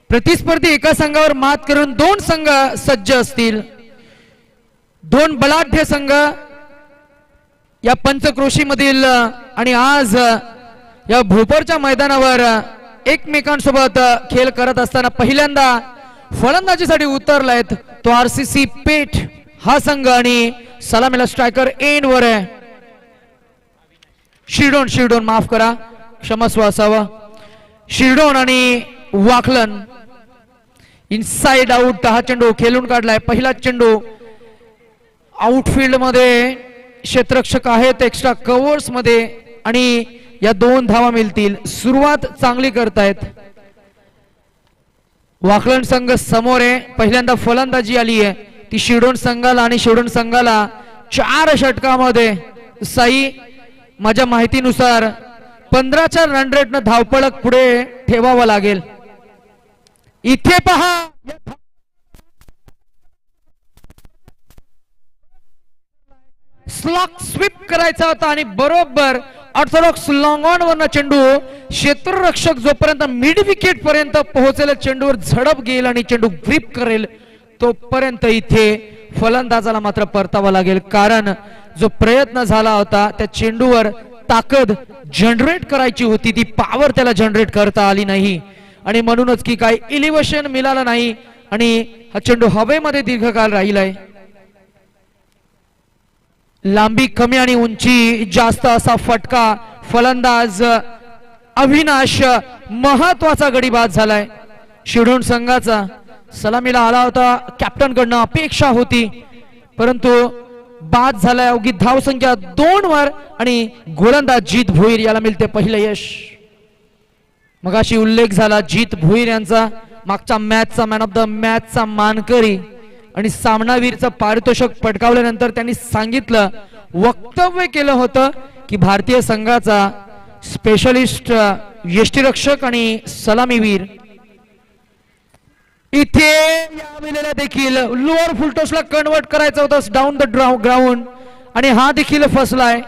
प्रतिस्पर्धी एका संघावर मात करून दोन संघ सज्ज असतील। दोन बलाढ्य संघ या पंचक्रोशी मधील आणि आज या भोपरच्या मैदानावर एकमेकांसोबत खेळ करत असताना पहिल्यांदा फलंदाजीसाठी उतरलायत तो आरसीसी पेठ हा संघ आणि सलामीला स्ट्रायकर एंड वर आहे शिरडोन माफ करा क्षमस्व असावं शिरडोन आणि वाकलन इनसाइड आउट हा चेंडू खेळून काढलाय। पहिला चेंडू आउटफील्ड मध्ये क्षेत्ररक्षक आहेत एक्स्ट्रा कव्हर्स मध्ये आणि या दोन धावा मिळतील। सुरुवात चांगली करतायत वाकलन संघ समोर आहे। पहिल्यांदा फलंदाजी आली आहे ती शिरडोन संघाला आणि शिरडोन संघाला 4 षटकामध्ये साई माझ्या माहितीनुसार 15च्या रन रेटनं धावपळक पुढे ठेवावं लागेल। इथे पहा स्लॉक स्वीप करायचा होता आणि बरोबर ऑर्थोडॉक्स लॉंग ऑन वरना चेंडू क्षेत्ररक्षक जोपर्यंत मिड विकेट पर्यंत पोहोचेल चेंडूवर झडप घेईल आणि चेंडू ग्रिप करेल तोपर्यंत इथे फलंदाजाला मात्र परतावा लागेल कारण जो प्रयत्न झाला होता त्या चेंडूवर ताकद जनरेट करायची होती ती पॉवर त्याला जनरेट करता आली नाही आणि म्हणूनच की काय इलिव्हेशन मिळालं नाही आणि हा चेंडू हवेमध्ये दीर्घकाळ राहिलाय। लांबी कमी आणि उंची जास्त असा फटका फलंदाज अविनाश महत्वाचा गडी बाद झालाय। शिरडोन संघाचा सलामीला आला होता कॅप्टन कडनं अपेक्षा होती परंतु बाद झालाय। अवघी धाव संख्या 2 वर आणि गोलंदाज जीत भोईर याला मिळते पहिलं यश। मगाशी उल्लेख झाला जीत भोईर यांचा मागच्या मॅचचा मॅन ऑफ द मॅचचा मानकरी आणि सामनावीरचं पारितोषिक पटकावल्यानंतर त्यांनी सांगितलं वक्तव्य केलं होतं की भारतीय संघाचा स्पेशलिस्ट यष्टिरक्षक आणि सलामीवीर इथे यावेळेला देखील लोअर फुलटॉसला कन्वर्ट करायचं होतं डाऊन द ग्राउंड आणि हा देखील फसलाय।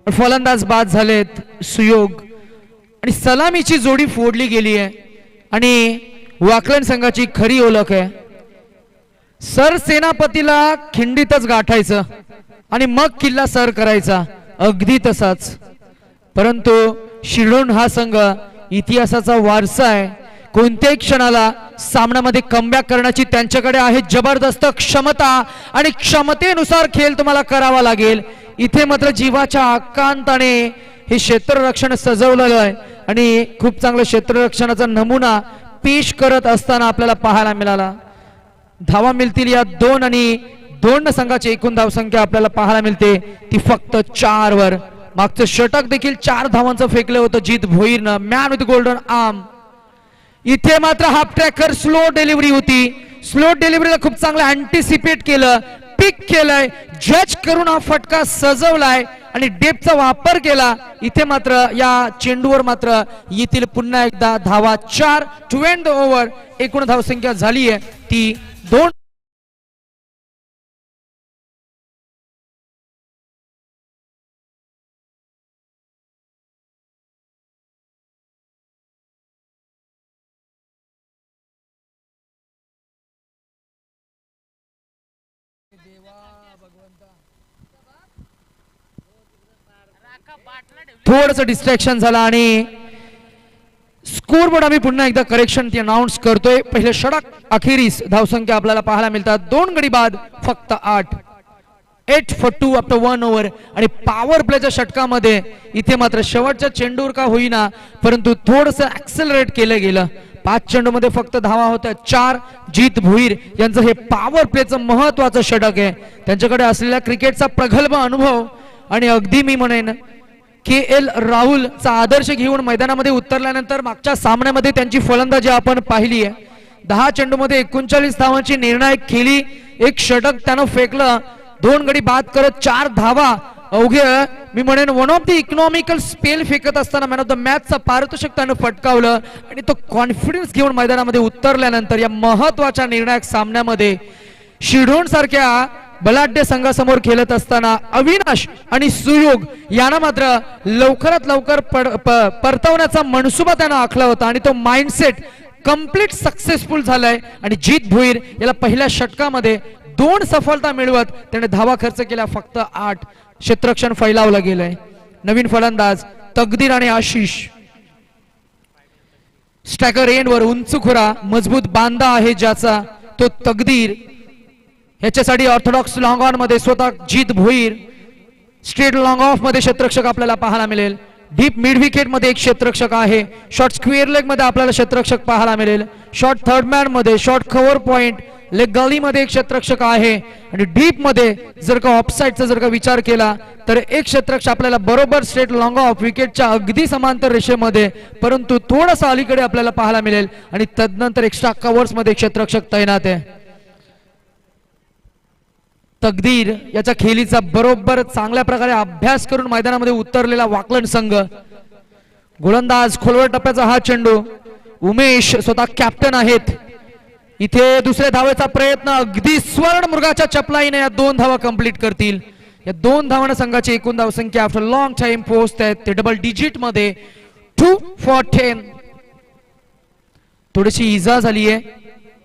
फलंदाज बाद झालेत सुयोग आणि सलामीची जोडी फोडली गेली आहे आणि वाकलन संघाची खरी ओळख आहे सर सेनापतीला खिंडीतच गाठायचं आणि मग किल्ला सर करायचा अगदी तसाच। परंतु शिरडोन हा संघ इतिहासाचा वारसा आहे कोणत्याही क्षणाला सामन्यामध्ये कमबॅक करण्याची त्यांच्याकडे आहे जबरदस्त क्षमता आणि क्षमतेनुसार खेळ तुम्हाला करावा लागेल। इथे मात्र जीवाच्या आकांताने हे क्षेत्ररक्षण सजवलेलं आहे आणि खूप चांगलं क्षेत्ररक्षणाचा नमुना पेश करत असताना आपल्याला पाहायला मिळाला। धावा मिळतील या 2 आणि 2 संघाची एकूण धावसंख्या आपल्याला पाहायला मिळते ती फक्त 4 वर। मागचं षटक देखील 4 धावांचं फेकलं होतं जीत भोईरनं मॅन विथ गोल्डन आर्म। इथे मात्र हाफ ट्रॅकर स्लो डिलिव्हरी होती स्लो डिलिव्हरीला खूप चांगलं अँटिसिपेट केलं पिक केलंय जज करून हा फटका सजवलाय आणि डेपचा वापर केला। इथे मात्र या चेंडूवर मात्र येथील पुन्हा एकदा धावा 4 टू एंड ओव्हर एकूण धावसंख्या झाली आहे ती 2। थोडस डिस्ट्रॅक्शन झाला आणि स्कोर बोर्ड आम्ही पुन्हा एकदा करेक्शन ती अनाउन्स करतोय। पहिले षटक अखेरीस धावसंख्या आपल्याला पाहायला मिळतात 2 गडी बाद फक्त 8 for 2 आफ्टर 1 ओव्हर आणि पॉवर प्लेच्या षटकामध्ये इथे मात्र शेवटच्या चेंडूवर का होईना परंतु थोडस ऍक्सेलरेट केलं गेलं। 5 चेंडूमध्ये फक्त धावा होत्या 4। जीत भोईर यांचं हे पॉवर प्लेचं महत्वाचं षटक आहे त्यांच्याकडे असलेल्या क्रिकेटचा प्रगल्भ अनुभव आणि अगदी मी म्हणेन KL राहुलचा आदर्श घेऊन मैदानामध्ये उतरल्यानंतर मागच्या सामन्यामध्ये त्यांची फलंदाजी आपण पाहिली आहे. 10 चेंडूमध्ये 39 धावांची निर्णायक खेळी, एक षटक त्यानं फेकलं, 2 गडी बाद करत 4 धावा अवघे मी म्हणेन one of the economical spell फेकत असताना मॅन ऑफ द मॅचचं पारितोषिक त्यानं फटकावलं आणि तो कॉन्फिडन्स घेऊन मैदानामध्ये उतरल्यानंतर या महत्वाच्या निर्णायक सामन्यामध्ये शिढोण सारख्या बलाढ्य संघासमोर खेळत असताना अविनाश आणि सुयोग यांना मात्र लवकरात लवकर परतवण्याचा मनसुबा त्यानं आखला होता आणि तो माइंडसेट कंप्लीट सक्सेसफुल झालाय आणि जीत भोईर याला पहिल्या षटकामध्ये 2 सफलता मिळवत त्याने धावा खर्च केला फक्त 8. क्षेत्ररक्षण फैलावलं गेलंय. नवीन फलंदाज तकदीर आणि आशिष. स्ट्रायकर एंडवर उंच खुरा मजबूत बांधा आहे ज्याचा तो तकदीर. याच्यासाठी ऑर्थोडॉक्स लॉंग ऑन मध्ये स्वतः जीत भोईर, स्ट्रेट लॉंग ऑफ मध्ये क्षेत्ररक्षक आपल्याला पाहायला मिळेल. डीप मिड विकेट मध्ये एक क्षेत्ररक्षक आहे. शॉर्ट स्क्वेअर लेग मध्ये आपल्याला क्षेत्ररक्षक पाहायला मिळेल. शॉर्ट थर्ड मॅन मध्ये, शॉर्ट कव्हर पॉइंट लेग गली मध्ये एक क्षेत्ररक्षक आहे आणि डीप मध्ये जर का ऑफसाइडचा जर का विचार केला तर एक क्षेत्ररक्षक आपल्याला बरोबर स्ट्रेट लॉंग ऑफ विकेटच्या अगदी समांतर रेषेमध्ये परंतु थोडासा अलीकडे आपल्याला पाहायला मिळेल आणि तदनंतर एक्स्ट्रा कव्हर्स मध्ये क्षेत्ररक्षक तैनात आहे. तकदीर याच्या खेळीचा बरोबर चांगल्या प्रकारे अभ्यास करून मैदानामध्ये उतरलेला वाकलन संघ. गोलंदाज खोलवर टप्प्याचा हा चेंडू. उमेश स्वतः कॅप्टन आहेत. इथे दुसऱ्या धावेचा प्रयत्न अगदी स्वर्ण मृगाच्या चपलाईने या 2 धावा कंप्लीट करतील. या 2 धावांना संघाची एकूण धावसंख्या आफ्टर लॉंग टाइम पोहोचतायत ते डबल डिजिट मध्ये 2 for 10. थोडीशी इजा झाली आहे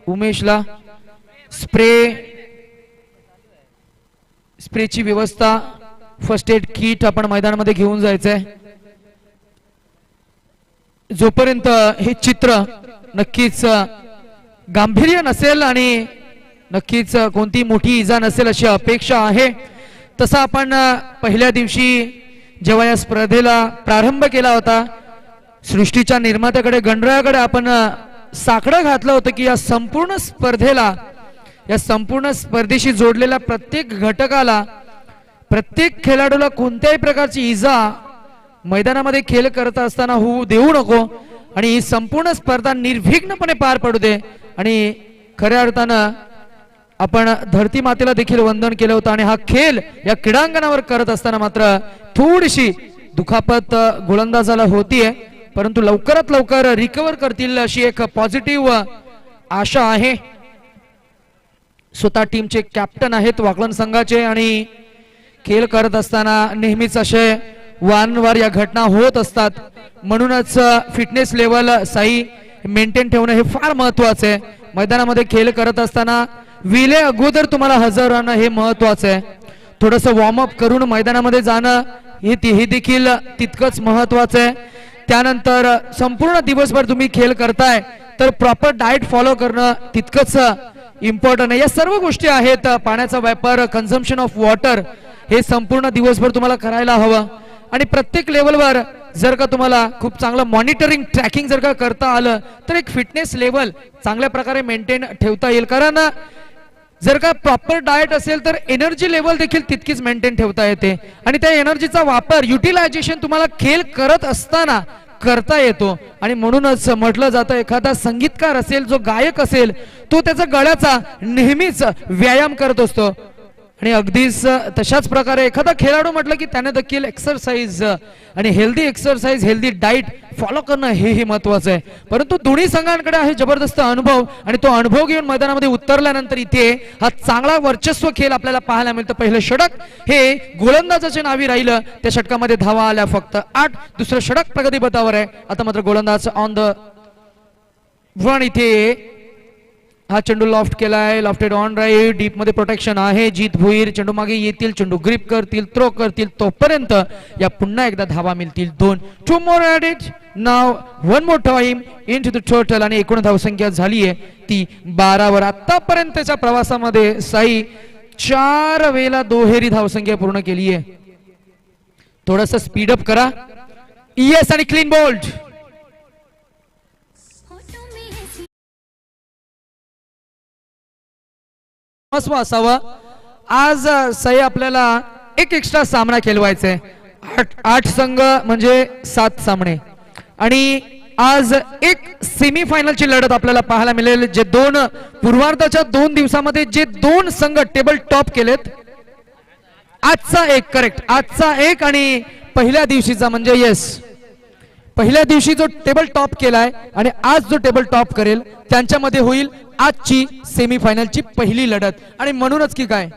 उमेशला. स्प्रेची व्यवस्था, फर्स्ट एड किट आपण मैदानामध्ये घेऊन जायचंय. जोपर्यंत हे चित्र नक्कीच गांभीर्य नसेल आणि नक्कीच कोणती मोठी इजा नसेल अशी अपेक्षा आहे. तसा आपण पहिल्या दिवशी जेव्हा या स्पर्धेला प्रारंभ केला होता सृष्टीच्या निर्मात्याकडे गणरायाकडे आपण साकडं घातलं होतं की या संपूर्ण स्पर्धेला, या संपूर्ण स्पर्धेशी जोडलेल्या प्रत्येक घटकाला, प्रत्येक खेळाडूला कोणत्याही प्रकारची इजा मैदानामध्ये खेळ करत असताना होऊ देऊ नको आणि ही संपूर्ण स्पर्धा निर्विघ्नपणे पार पडू दे. आणि खऱ्या अर्थानं आपण धरती मातेला देखील वंदन केलं होतं आणि हा खेळ या क्रीडांगणावर करत असताना मात्र थोडीशी दुखापत गोलंदाजाला होतीये परंतु लवकरात लवकर रिकवर करतील अशी एक पॉझिटिव्ह आशा आहे. स्वतः टीमचे कॅप्टन आहेत वाकलन संघाचे आणि खेळ करत असताना नेहमीच असे वारंवार या घटना होत असतात. म्हणूनच फिटनेस लेवल साई मेंटेन ठेवणं हे फार महत्वाचं आहे. मैदानामध्ये खेळ करत असताना विले अगोदर तुम्हाला हजर राहणं हे महत्वाचं आहे. थोडंसं वॉर्मअप करून मैदानामध्ये जाणं हे देखील तितकंच महत्वाचं आहे. त्यानंतर संपूर्ण दिवसभर तुम्ही खेळ करताय तर प्रॉपर डाएट फॉलो करणं तितकंच इम्पॉर्टंट आहे. या सर्व गोष्टी आहेत. पाण्याचा वापर, कन्झम्पशन ऑफ वॉटर हे संपूर्ण दिवसभर तुम्हाला करायला हवं आणि प्रत्येक लेवलवर जर का तुम्हाला खूप चांगलं मॉनिटरिंग ट्रॅकिंग जर का करता आलं तर एक फिटनेस लेवल चांगल्या प्रकारे मेंटेन ठेवता येईल. कारण जर का प्रॉपर डाएट असेल तर एनर्जी लेवल देखील तितकीच मेंटेन ठेवता येते आणि त्या एनर्जीचा वापर, युटिलायझेशन तुम्हाला खेळ करत असताना करता येतो. आणि म्हणूनच म्हटलं जातं एखादा संगीतकार असेल, जो गायक असेल, तो त्याचा गळ्याचा नेहमीच व्यायाम करत असतो आणि अगदीच तशाच प्रकारे एखादा खेळाडू म्हटलं की त्याने देखील एक्सरसाइज आणि healthy exercise, healthy diet follow करणं हे महत्वाचं आहे. परंतु दोन्ही संघांकडे आहे जबरदस्त अनुभव आणि तो अनुभव घेऊन मैदानामध्ये उतरल्यानंतर इथे हा चांगला वर्चस्व खेळ आपल्याला पाहायला मिळतं. पहिलं षटक हे गोलंदाजाच्या नावी राहिलं, त्या षटकामध्ये धावा आल्या फक्त 8. दुसरं षटक प्रगतीपथावर आहे. आता मात्र गोलंदाज ऑन द वन. इथे हा चेंडू लॉफ्ट केलाय, लॉफ्टेड ऑन राईट. डीप मध्ये प्रोटेक्शन आहे. जीत भोईर चेंडू मागे येतील, चेंडू ग्रिप करतील, थ्रो करतील, तोपर्यंत या पुन्हा एकदा धावा मिळतील 2. 2 more added. Now 1 more time into the total आणि एकूण धावसंख्या झाली आहे ती 12 वर. आतापर्यंतच्या प्रवासामध्ये साई 4 वेळेला दुहेरी धावसंख्या पूर्ण केली आहे. थोडस स्पीडअप करा. येस आणि क्लीन बोल्ड. असावं आज साई आपल्याला एक एक्स्ट्रा सामना खेळवायचा आहे. आठ संघ म्हणजे 7 सामने आणि आज एक सेमीफायनलची लढत आपल्याला पाहायला मिळेल. जे दोन पूर्वार्धाच्या 2 दिवसामध्ये जे 2 संघ टेबल टॉप केलेत, आजचा एक करेक्ट, आजचा एक आणि पहिल्या दिवशीचा म्हणजे येस पहिल्या दिवशी जो टेबल टॉप केलाय आणि आज जो टेबल टॉप करेल त्यांच्यामध्ये होईल आजची सेमीफायनलची पहिली लढत. आणि म्हणूनच की काय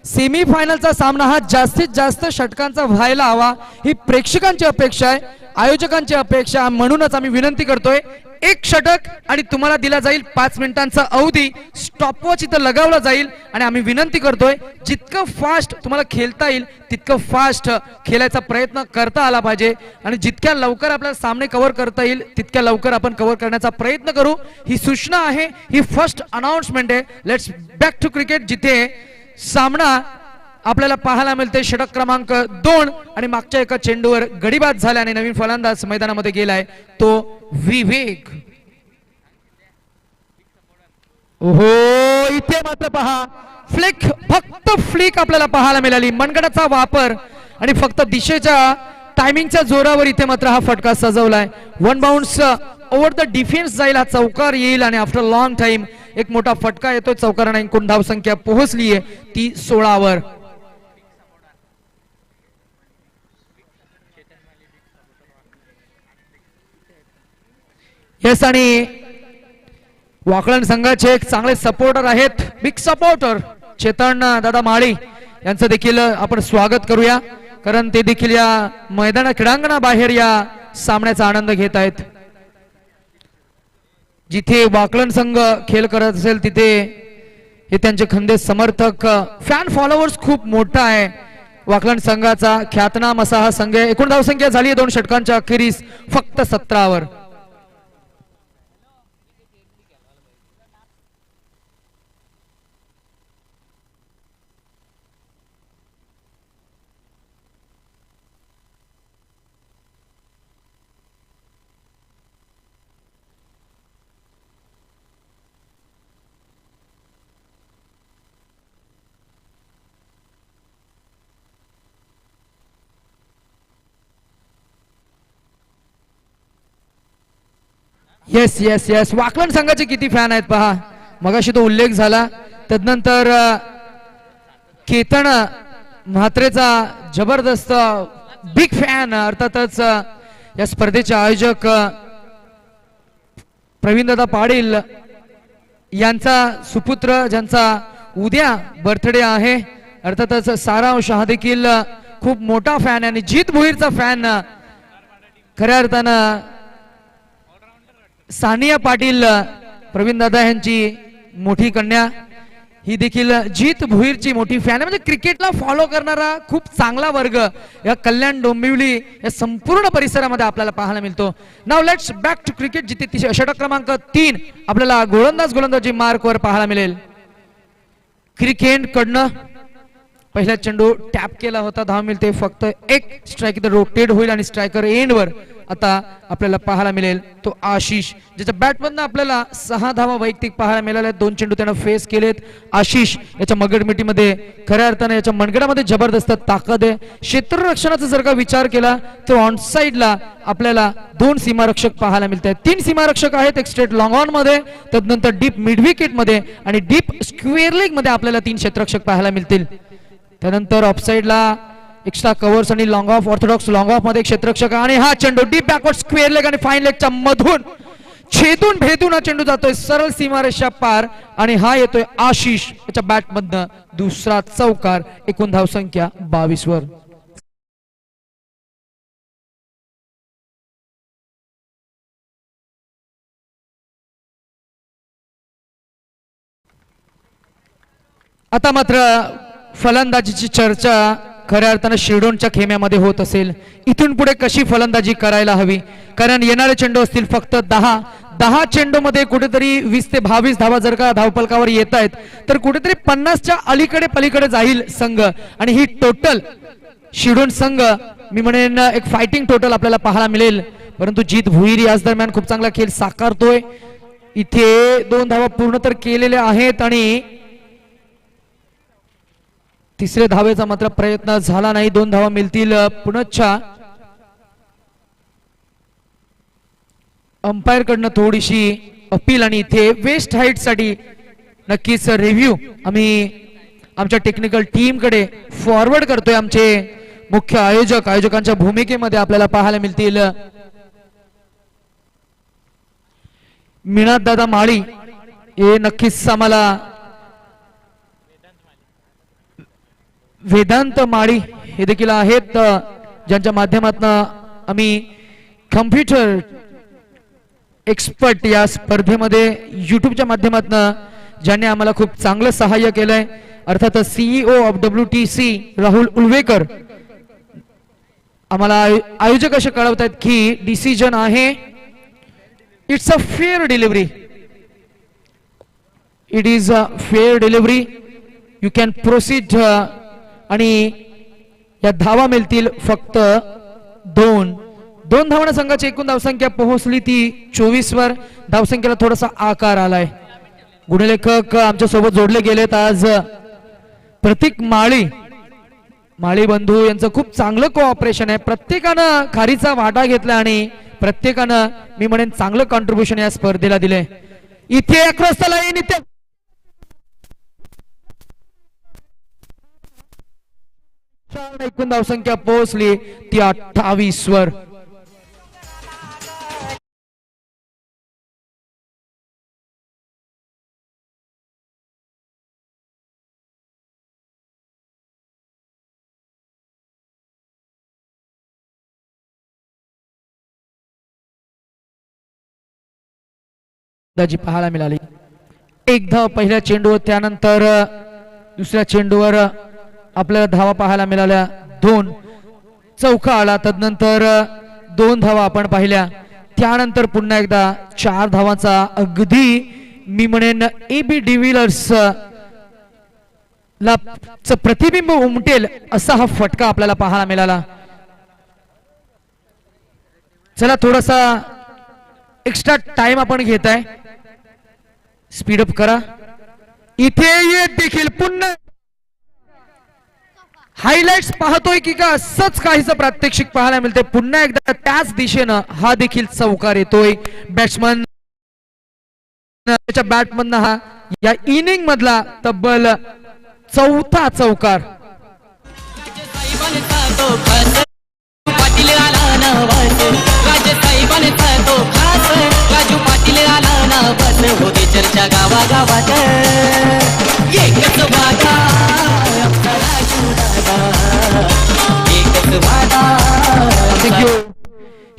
सेमीफायनलचा सामना हा जास्तीत जास्त षटकांचा व्हायला हवा ही प्रेक्षकांची अपेक्षा आहे, आयोजकांची अपेक्षा. म्हणूनच आम्ही विनंती करतोय एक षटक आणि तुम्हाला दिला जाईल 5 मिनिटांचा अवधी. स्टॉपवॉच इथं लगावला जाईल आणि आम्ही विनंती करतोय जितकं फास्ट तुम्हाला खेळता येईल तितकं फास्ट खेळायचा प्रयत्न करता आला पाहिजे आणि जितक्या लवकर आपल्याला सामने कव्हर करता येईल तितक्या लवकर आपण कव्हर करण्याचा प्रयत्न करू. ही सूचना आहे, ही फर्स्ट अनाउन्समेंट आहे. लेट्स बॅक टू क्रिकेट, जिथे सामना आपल्याला पाहायला मिळते षटक क्रमांक 2 आणि मागच्या एका चेंडूवर गडीबाद झाल्याने नवीन फलंदाज मैदानामध्ये गेलाय तो विवेक. ओहो, इथे मात्र पहा फ्लिक, फक्त फ्लिक आपल्याला पाहायला मिळाली. मनगटाचा वापर आणि फक्त दिशेच्या टायमिंगच्या जोरावर इथे मात्र हा फटका सजवलाय. 1 बाउन्स ओव्हर द डिफेन्स जाईल, हा चौकार येईल आणि आफ्टर लॉंग टाइम एक मोठा फटका येतो. चौकारांना एकूण धाव संख्या पोहोचली आहे ती 16 वर. येस, आणि वाकलन संघाचे एक चांगले सपोर्टर आहेत, बिग सपोर्टर चेतन दादा माळी यांचं देखील आपण स्वागत करूया, कारण ते देखील या मैदाना क्रीडांगणाबाहेर या सामन्याचा आनंद घेत आहेत. जिथे वाकलन संघ खेळ करत असेल तिथे हे त्यांचे खंदे समर्थक, फॅन फॉलोअर्स खूप मोठा आहे वाकलन संघाचा. ख्यातनाम असा हा संघ आहे. एकूण धावसंख्या झाली 2 षटकांच्या अखेरीस फक्त 17 वर. येस येस येस, वाकलन संघाचे किती फॅन आहेत पहा. मगाशी तो उल्लेख झाला, तदनंतर केतन म्हात्रेचा जबरदस्त बिग फॅन, अर्थातच या स्पर्धेचे आयोजक प्रवीणदादा पाटील यांचा सुपुत्र ज्यांचा उद्या बर्थडे आहे, अर्थातच सारांश हा देखील खूप मोठा फॅन आणि जीत भोईरचा फॅन. खऱ्या अर्थानं सानिया पाटील प्रवीण दादा यांची मोठी कन्या ही देखील जीत भोईरची मोठी फॅन आहे. म्हणजे क्रिकेटला फॉलो करणारा खूप चांगला वर्ग या कल्याण डोंबिवली या संपूर्ण परिसरामध्ये आपल्याला पाहायला मिळतो. नाव लेट्स बॅक टू क्रिकेट, जिथे षटक क्रमांक 3 आपल्याला गोलंदाजी मार्कवर पाहायला मिळेल. क्रिकेट कडनं पहिला चेंडू टॅप केला होता, धाव मिळते फक्त एक. स्ट्राइक इथं रोटेट होईल आणि स्ट्रायकर एंडवर आता आपल्याला पाहायला मिळेल तो आशिष, ज्याच्या बॅटमधनं आपल्याला 6 धावा वैयक्तिक पाहायला मिळाल्या. 2 चेंडू त्यानं फेस केलेत. आशिष याच्या मगडमिटीमध्ये खऱ्या अर्थाने याच्या मनगडामध्ये जबरदस्त ताकद आहे. क्षेत्ररक्षणाचा जर का विचार केला तर ऑन साइडला आपल्याला 2 सीमारक्षक पाहायला मिळत आहेत. 3 सीमारक्षक आहेत, एक स्ट्रेट लॉंग ऑन मध्ये, तदनंतर डीप मिड विकेट मध्ये आणि डीप स्क्वेअर लेग मध्ये आपल्याला 3 क्षेत्ररक्षक पाहायला मिळतील. त्यानंतर ऑफसाइडला एक्स्ट्रा कव्हर्स आणि long of, Orthodox long of मध्ये क्षेत्ररक्षक आणि हा चेंडू डीप बॅकवर्ड स्क्वेअर लेग आणि फाईन लेगच्या मधून छेदून भेदून हा चेंडू जातोय सरळ सीमारेषा पार आणि हा येतोय आशिष याच्या बॅट मधनं दुसरा चौकार. एकूण धाव संख्या 22 वर. आता मात्र फलंदाजीची चर्चा खऱ्या अर्थानं शिरडोनच्या खेम्यामध्ये होत असेल. इथून पुढे कशी फलंदाजी करायला हवी, कारण येणारे चेंडू असतील फक्त 10 चेंडू मध्ये कुठेतरी 20 ते 22 धावा जर का धावफलकावर येत आहेत तर कुठेतरी 50च्या अलीकडे पलीकडे जाईल संघ. आणि ही टोटल शिरडोन संघ मी म्हणेन एक फायटिंग टोटल आपल्याला पाहायला मिळेल. परंतु जीत भुईर याच दरम्यान खूप चांगला खेळ साकारतोय. इथे 2 धावा पूर्ण तर केलेल्या आहेत आणि तिसऱ्या धावेचा मात्र प्रयत्न झाला नाही. 2 धावा मिळतील पुनच्छा. अंपायर कडनं थोडीशी अपील आणि इथे वेस्ट हाईट साठी नक्कीच रिव्ह्यू आम्ही आमच्या टेक्निकल टीम कडे फॉरवर्ड करतोय. आमचे मुख्य आयोजकांच्या भूमिकेमध्ये आपल्याला पाहायला मिळतील मीनाथ दादा माळी. हे नक्कीच आम्हाला वेदांत माळी हे देखील आहेत ज्यांच्या माध्यमातून आम्ही कम्प्युटर एक्सपर्ट या स्पर्धेमध्ये युट्यूबच्या माध्यमातून ज्यांनी आम्हाला खूप चांगलं सहाय्य केलंय अर्थात सीईओ ऑफ WTC राहुल उलवेकर आम्हाला आयोजक असे कळवतात की डिसिजन आहे it's a fair delivery. It is a fair delivery. You can proceed. आणि या धावा मिळतील फक्त 2 धावना संघाची एकूण धावसंख्या पोहोचली ती 24 वर. धावसंख्येला थोडासा आकार आलाय. गुणलेखक आमच्या सोबत जोडले गेलेत आज प्रतीक माळी बंधू यांचं खूप चांगलं कोऑपरेशन आहे. प्रत्येकानं खारीचा वाटा घेतला आणि प्रत्येकानं मी म्हणेन चांगलं कॉन्ट्रीब्युशन या स्पर्धेला दिलंय. इथे अक्रॉस लाईन इथे एकूण धावसंख्या पोहोचली ती 28 वर. पाहायला मिळाली. एक धाव पहिल्या चेंडूवर. त्यानंतर दुसऱ्या चेंडूवर आपल्याला धावा पाहायला मिळाल्या 2. चौका आला. तदनंतर 2 धावा आपण पाहिल्या. त्यानंतर पुन्हा एकदा 4 धावांचा अगदी मी म्हणेन AB डिव्हिलियर्स ला प्रतिबिंब उमटेल असा हा फटका आपल्याला पाहायला मिळाला. चला थोडासा एक्स्ट्रा टाइम आपण घेताय. स्पीडअप करा. इथे देखील पुन्हा हायलाइट्स पाहतोय की का असंच काहीच प्रात्यक्षिक पाहायला मिळते. पुन्हा एकदा त्याच दिशेनं हा देखील चौकार येतोय. बॅट्समन बॅटमन हा या इनिंग मधला तब्बल 4था चौकार.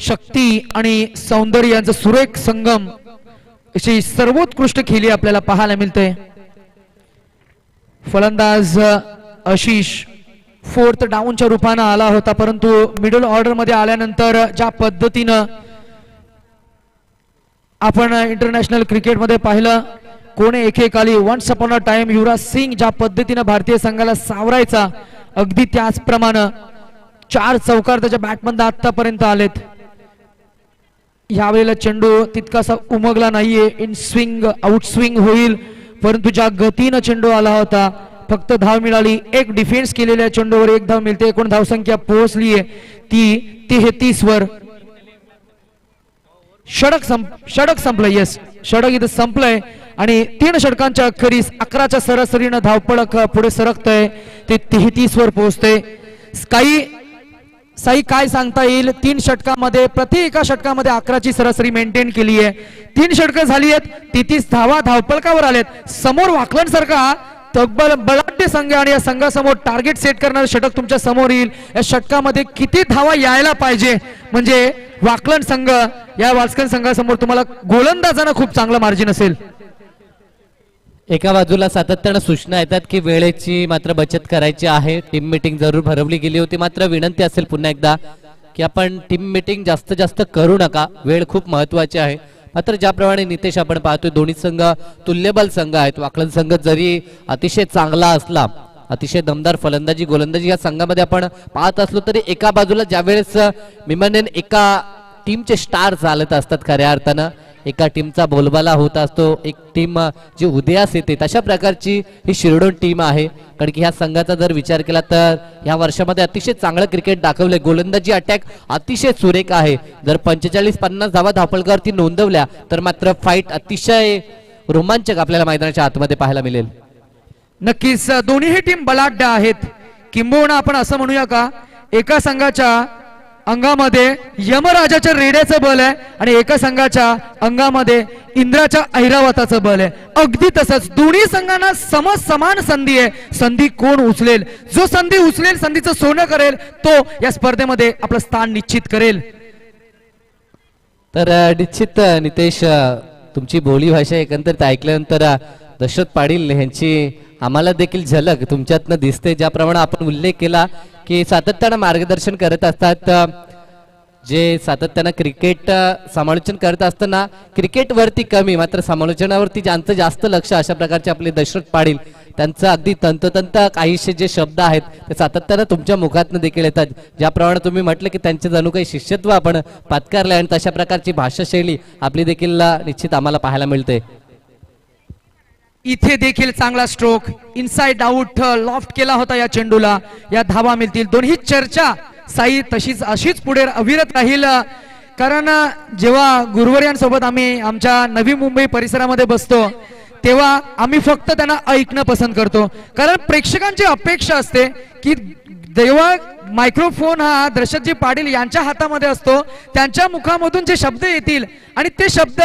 शक्ती आणि सौंदर्य यांचा सुरेख संगम अशी सर्वोत्कृष्ट खेळी आपल्याला पाहायला मिळते. फलंदाज आशिष 4th डाऊनच्या रूपाने आला होता परंतु मिडल ऑर्डर मध्ये आल्यानंतर ज्या पद्धतीनं आपण इंटरनॅशनल क्रिकेटमध्ये पाहिलं कोणे एकेकाली once upon a time Yuvraj Singh ज्या पद्धतीनं भारतीय संघाला सावरायचा अगदी त्याचप्रमाणे 4 चौकार त्याच्या बॅटमधून आतापर्यंत आलेत. यावेळेला चेंडू तितकासा उमगला नाहीये. इन स्विंग आउट स्विंग होईल परंतु ज्या गतीनं चेंडू आला होता फक्त धाव मिळाली. एक डिफेन्स केलेल्या चेंडूवर 1 धाव मिळते. एकूण धावसंख्या पोहोचलीये ती 33 वर. षटक संपलंय. येस षटक इथं संपलंय आणि 3 षटकांच्या अखेरीस 11च्या सरासरीनं धावपळक पुढे सरकतय ते 33 वर पोहोचते. साई काय सांगता येईल 3 षटकामध्ये प्रति एका षटकामध्ये 11ची सरासरी मेंटेन केली आहे. 3 षटकं झाली आहेत. 33 धावा धावपळकावर आलेत. समोर वाकलन सारखा तब्बल बलाढ्य संघ आणि या संघासमोर टार्गेट सेट करणारे षटक तुमच्या समोर येईल. या षटकामध्ये किती धावा यायला पाहिजे म्हणजे वाकलन संघ या वास्कन संघासमोर तुम्हाला गोलंदाजांना खूप चांगलं मार्जिन असेल. एका बाजूला सातत्याने सूचना येतात की वेळेची मात्र बचत करायची आहे. टीम मीटिंग जरूर भरवली गेली होती मात्र विनंती असेल पुन्हा एकदा की आपण टीम मीटिंग जास्त करू नका. वेळ खूप महत्वाची आहे. मात्र ज्याप्रमाणे नितेश आपण पाहतोय दोन्ही संघ तुल्यबल संघ आहेत. वाकलन संघ जरी अतिशय चांगला असला अतिशय दमदार फलंदाजी गोलंदाजी या संघामध्ये आपण पाहत असलो तरी एका बाजूला ज्यावेळेस मी म्हणेन एका टीमचे स्टार चालत असतात खऱ्या अर्थानं एका टीमचा बोलबाला होत असतो, एक टीम जी उदयास येते, तशा प्रकारची ही शिरडोन टीम आहे. कारण की ह्या संघाचा जर विचार केला तर ह्या वर्षामध्ये अतिशय चांगलं क्रिकेट दाखवलंय. गोलंदाजी अटॅक अतिशय सुरेख आहे. जर 45-50 धावा धापलकावरती नोंदवल्या तर मात्र फाईट अतिशय रोमांचक आपल्याला मैदानाच्या आतमध्ये पाहायला मिळेल. नक्कीच दोन्ही टीम बलाढ्य आहेत. किंबहुना आपण असं म्हणूया का, एका संघाच्या अंगामध्ये यमराजाच्या रेड्याचं बल आहे आणि एका संघाच्या अंगामध्ये इंद्राच्या ऐरावताचं बल आहे. अगदी तसंच दोन्ही संघांना समान संधी आहे. संधी कोण उचलेल, जो संधी उचलेल, संधीचं सोनं करेल, तो या स्पर्धेमध्ये आपलं स्थान निश्चित करेल. तर निश्चित नितेश, तुमची बोली भाषा एकंदरीत ऐकल्यानंतर दशरथ पाटील यांची आम्हाला देखील झलक तुमच्यातनं दिसते. ज्याप्रमाणे आपण उल्लेख केला की सातत्यानं मार्गदर्शन करत असतात, जे सातत्यानं क्रिकेट समालोचन करत असताना क्रिकेटवरती कमी मात्र समालोचनावरती ज्यांचं जास्त लक्ष, अशा प्रकारचे आपले दशरथ पाटील, त्यांचं अगदी तंतोतंत काहीशे जे शब्द आहेत ते सातत्यानं तुमच्या मुखातनं देखील येतात. ज्याप्रमाणे तुम्ही म्हटलं की त्यांचे जणू काही शिष्यत्व आपण पत्कारले आणि तशा प्रकारची भाषाशैली आपली देखील निश्चित आम्हाला पाहायला मिळते. इथे देखील चांगला स्ट्रोक, इनसाइड आउट लॉफ्ट केला होता या चेंडूला. या धावा मिळतील. दोन्ही चर्चा साई तशीच अशीच पुढे अविरत राहील. कारण जेव्हा गुरुवर्यांसोबत आम्ही आमच्या नवी मुंबई परिसरामध्ये बसतो तेव्हा आम्ही फक्त त्यांना ऐकणं पसंत करतो. कारण प्रेक्षकांची अपेक्षा असते की जेव्हा मायक्रोफोन हा दशरथजी पाटील यांच्या हातामध्ये असतो, त्यांच्या मुखामधून जे शब्द येतील आणि ते शब्द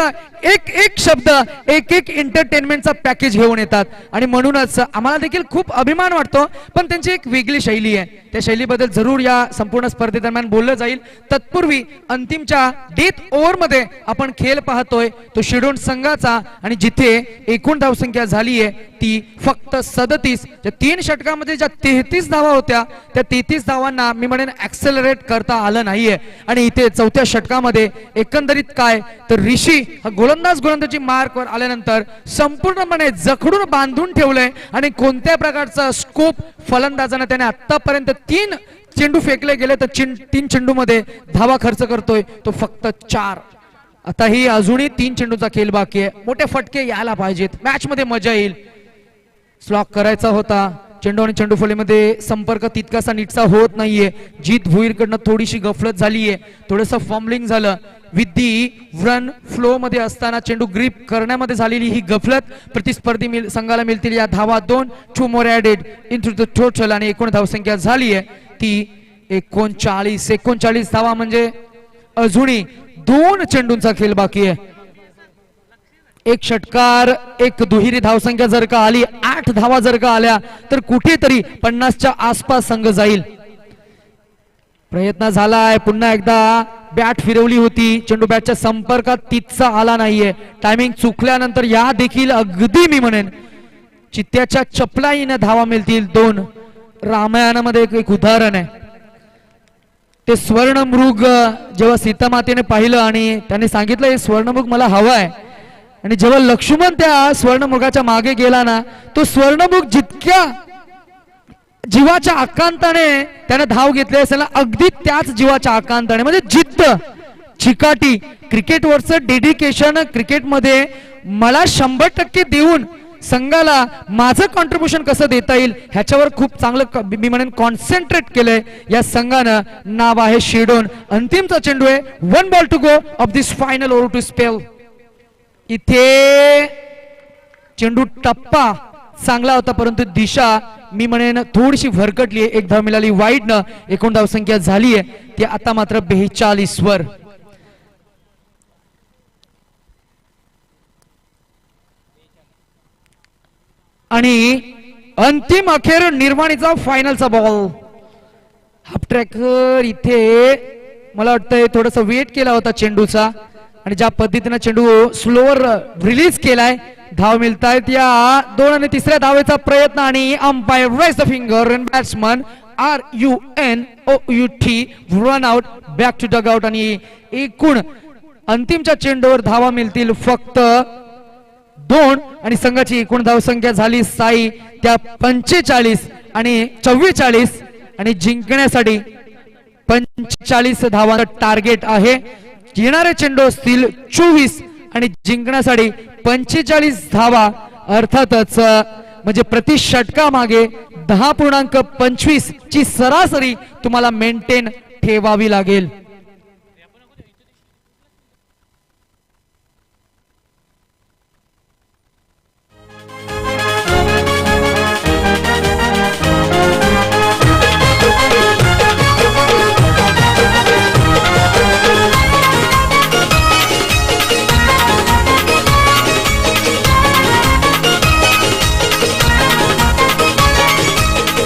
एक शब्द एक एंटरटेनमेंटचा पॅकेज घेऊन येतात. आणि म्हणूनच आम्हाला देखील खूप अभिमान वाटतो. पण त्यांची एक वेगळी शैली आहे. त्या शैलीबद्दल जरूर या संपूर्ण स्पर्धेदरम्यान बोललं जाईल. तत्पूर्वी अंतिमच्या डेथ ओव्हरमध्ये आपण खेळ पाहतोय तो शिरडोन संघाचा, आणि जिथे एकूण धावसंख्या झाली आहे ती फक्त 37. त्या 3 षटकामध्ये ज्या 33 धावा होत्या त्या 33 धावांना मी म्हणेन ऍक्सेलरेट करता आलं नाहीये. आणि इथे 4थ्या षटकामध्ये एकंदरीत काय तर ऋषी हा गोलंदाजी मार्कवर आल्यानंतर संपूर्णपणे जखडून बांधून ठेवलंय. आणि कोणत्या प्रकारचा स्कोप फलंदाजांना त्याने आतापर्यंत 3 चेंडू फेकले गेले तर 3 चेंडूमध्ये धावा खर्च करतोय तो फक्त 4. आता ही अजूनही 3 चेंडूचा खेळ बाकी आहे. मोठे फटके यायला पाहिजेत, मॅच मध्ये मजा येईल. स्लॉक करायचा होता. चेंडू आणि चेंडू फलीमध्ये संपर्क तितकासा नीटसा होत नाहीये. जीत भुईरकडनं थोडीशी गफलत झालीये, थोडंसं फॉर्मलिंग झालं. विथ दी रन फ्लो मध्ये असताना चेंडू ग्रिप करण्यामध्ये झालेली ही गफलत प्रतिस्पर्धी संघाला मिळतील या धावा 2. 2 मोर ऍडेड इनटू द टोटल. आणि एकूण धावसंख्या झाली आहे ती 39 धावा. म्हणजे अजूनही 2 चेंडूंचा खेळ बाकी आहे. एक षटकार, एक दुहेरी धावसंख्या जर का आली, 8 धावा जर का आल्या तर कुठेतरी 50च्या आसपास संघ जाईल. प्रयत्न झालाय, पुन्हा एकदा बॅट फिरवली होती, चेंडू बॅटच्या संपर्कात तितका आला नाहीये. टायमिंग चुकल्यानंतर या देखील अगदी मी म्हणेन चित्त्याच्या चपलाईने धावा मिळतील 2. रामायणामध्ये एक उदाहरण आहे. ते स्वर्णमृग जेव्हा सीतामातेने पाहिलं आणि त्याने सांगितलं हे स्वर्णमृग मला हवं आहे, आणि जेव्हा लक्ष्मण त्या स्वर्णमृगाच्या मागे गेला ना, तो स्वर्णमृग जितक्या जीवाच्या आकांताने त्याने धाव घेतली असेल ना, अगदी त्याच जीवाच्या आकांताने, म्हणजे जिद्द, चिकाटी, क्रिकेटवरचं डेडिकेशन, क्रिकेटमध्ये मला 100% देऊन संघाला माझं कॉन्ट्रीब्युशन कसं देता येईल ह्याच्यावर खूप चांगलं मी म्हणेन कॉन्सन्ट्रेट केलंय या संघानं. नाव आहे शिरडोन. अंतिमचा चेंडू आहे. 1 ball to go off this final over to spell. इथे चेंडू टप्पा चांगला होता परंतु दिशा मी म्हणेन थोडीशी भरकटली. 1 धाव मिळाली वाईडनं. एकूण धावसंख्या झाली आहे ती आता मात्र 42 वर. आणि अंतिम अखेर निर्वाणीचा फायनलचा बॉल. हाफ ट्रॅकर इथे मला वाटतंय थोडस वेट केला होता चेंडूचा, आणि ज्या पद्धतीने चेंडू स्लोअर रिलीज केलाय, धाव मिळतायत या 2 आणि 3ऱ्या धावेचा प्रयत्न. आणि umpire raise the finger and batsman RUNOUT run out back to dugout. आणि एकूण अंतिमच्या चेंडूवर धावा मिळतील फक्त 2. आणि संघाची एकूण धावसंख्या झाली साई त्या 45 आणि 44. आणि जिंकण्यासाठी 45 धावांचं टार्गेट आहे. येणारे चेंडू असतील 24 आणि जिंकण्यासाठी 45 धावा अर्थातच म्हणजे प्रति षटका मागे 10.25 ची सरासरी तुम्हाला मेंटेन ठेवावी लागेल.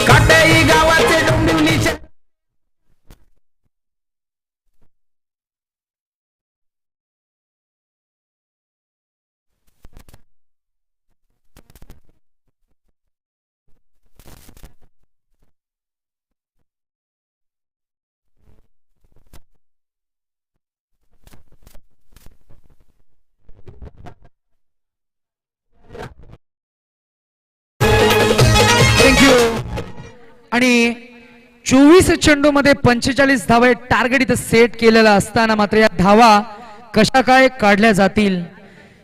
काटाई गावाचे डोंबिवलीचे थँक्यू. आणि 24 चेंडू मध्ये 45 धावा टार्गेट इथं सेट केलेला असताना मात्र या धावा कशा काय काढल्या जातील,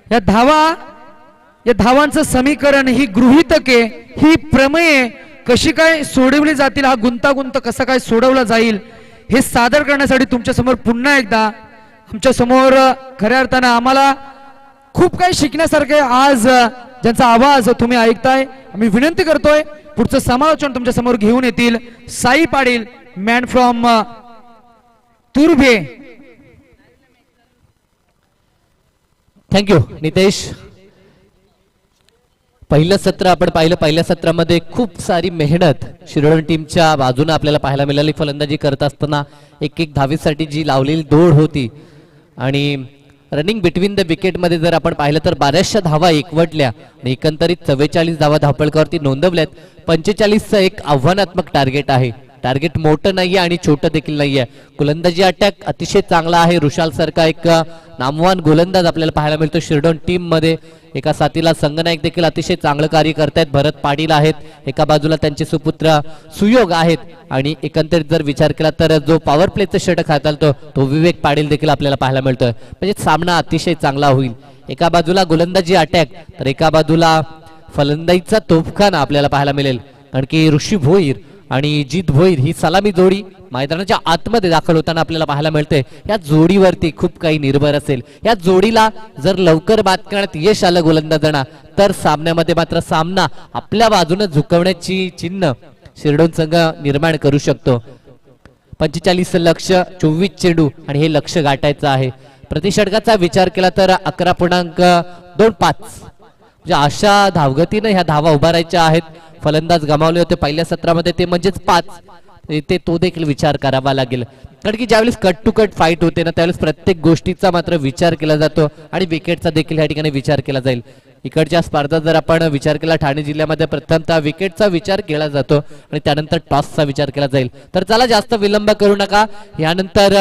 या धावांचं समीकरण, ही गृहीतके, ही प्रमेये कशी काय सोडवली जातील, हा गुंतागुंत कसा काय सोडवला जाईल, हे सादर करण्यासाठी तुमच्या समोर पुन्हा एकदा आमच्या समोर खऱ्या अर्थानं आम्हाला खूप काही शिकण्यासारखे आज ज्यांचा आवाज तुम्ही ऐकताय, आम्ही विनंती करतोय पुढचं समालोचन तुमच्या समोर घेऊन येतील Sai Patil, man from Turbhe. Thank you Nitesh. पहिलं सत्र आपण पाहिलं, पहिल्या सत्रामध्ये खूप सारी मेहनत शिरोडण टीमच्या बाजूने आपल्याला पाहायला मिळाली. फलंदाजी करत असताना एक धावेसाठी जी लावलेली दौड होती आणि रनिंग बिटवीन द विकेट मध्ये जर आपण पाहिलं तर बऱ्याचशा धावा एकवटल्या आणि एकंदरीत 44 धावा धावपळकावरती नोंदवल्यात. 45चं एक आव्हानात्मक टार्गेट आहे. टार्गेट मोठं नाहीये आणि छोटं देखील नाहीये. गोलंदाजी अटॅक अतिशय चांगला आहे. रुशाल सारखा एक नामवान गोलंदाज आपल्याला पाहायला मिळतो शिरडोन टीम मध्ये. एका साथीला संगनायक देखील अतिशय चांगलं कार्य करतायत. भरत पाटील आहेत, एका बाजूला त्यांचे सुपुत्र सुयोग आहेत आणि एकंदरीत जर विचार केला तर जो पॉवर प्लेचं षटक हाताळतो तो विवेक पाटील देखील आपल्याला पाहायला मिळतोय. म्हणजे सामना अतिशय चांगला होईल. एका बाजूला गोलंदाजी अटॅक तर एका बाजूला फलंदाजीचा तोफखाना आपल्याला पाहायला मिळेल. कारण की ऋषी भोईर आणि जीत भोईर ही सलामी जोडी मैदानाच्या आतमध्ये दाखल होताना आपल्याला पाहायला मिळते. या जोडीवरती खूप काही निर्भर असेल. या जोडीला जर लवकर बाद करण्यात यश आलं गोलंदाजांना तर सामन्यामध्ये मात्र सामना आपल्या बाजूने झुकवण्याची चिन्ह शिरडोन संघ निर्माण करू शकतो. 45 लक्ष, 24 चेंडू आणि हे लक्ष गाठायचं आहे. प्रतिषटकाचा विचार केला तर 11.25 म्हणजे अशा धावगतीनं ह्या धावा उभारायच्या आहेत. फलंदाज गमावले होते पहिल्या सत्रामध्ये ते म्हणजेच 5, ते तो देखील विचार करावा लागेल. कारण की ज्यावेळेस कट टू कट फाईट होते ना त्यावेळेस प्रत्येक गोष्टीचा मात्र विचार केला जातो आणि विकेटचा देखील या ठिकाणी विचार केला जाईल. इकडच्या स्पर्धा जर आपण विचार केला ठाणे जिल्ह्यामध्ये प्रथमतः विकेटचा विचार केला जातो आणि त्यानंतर टॉसचा विचार केला जाईल. तर चला जास्त विलंब करू नका. यानंतर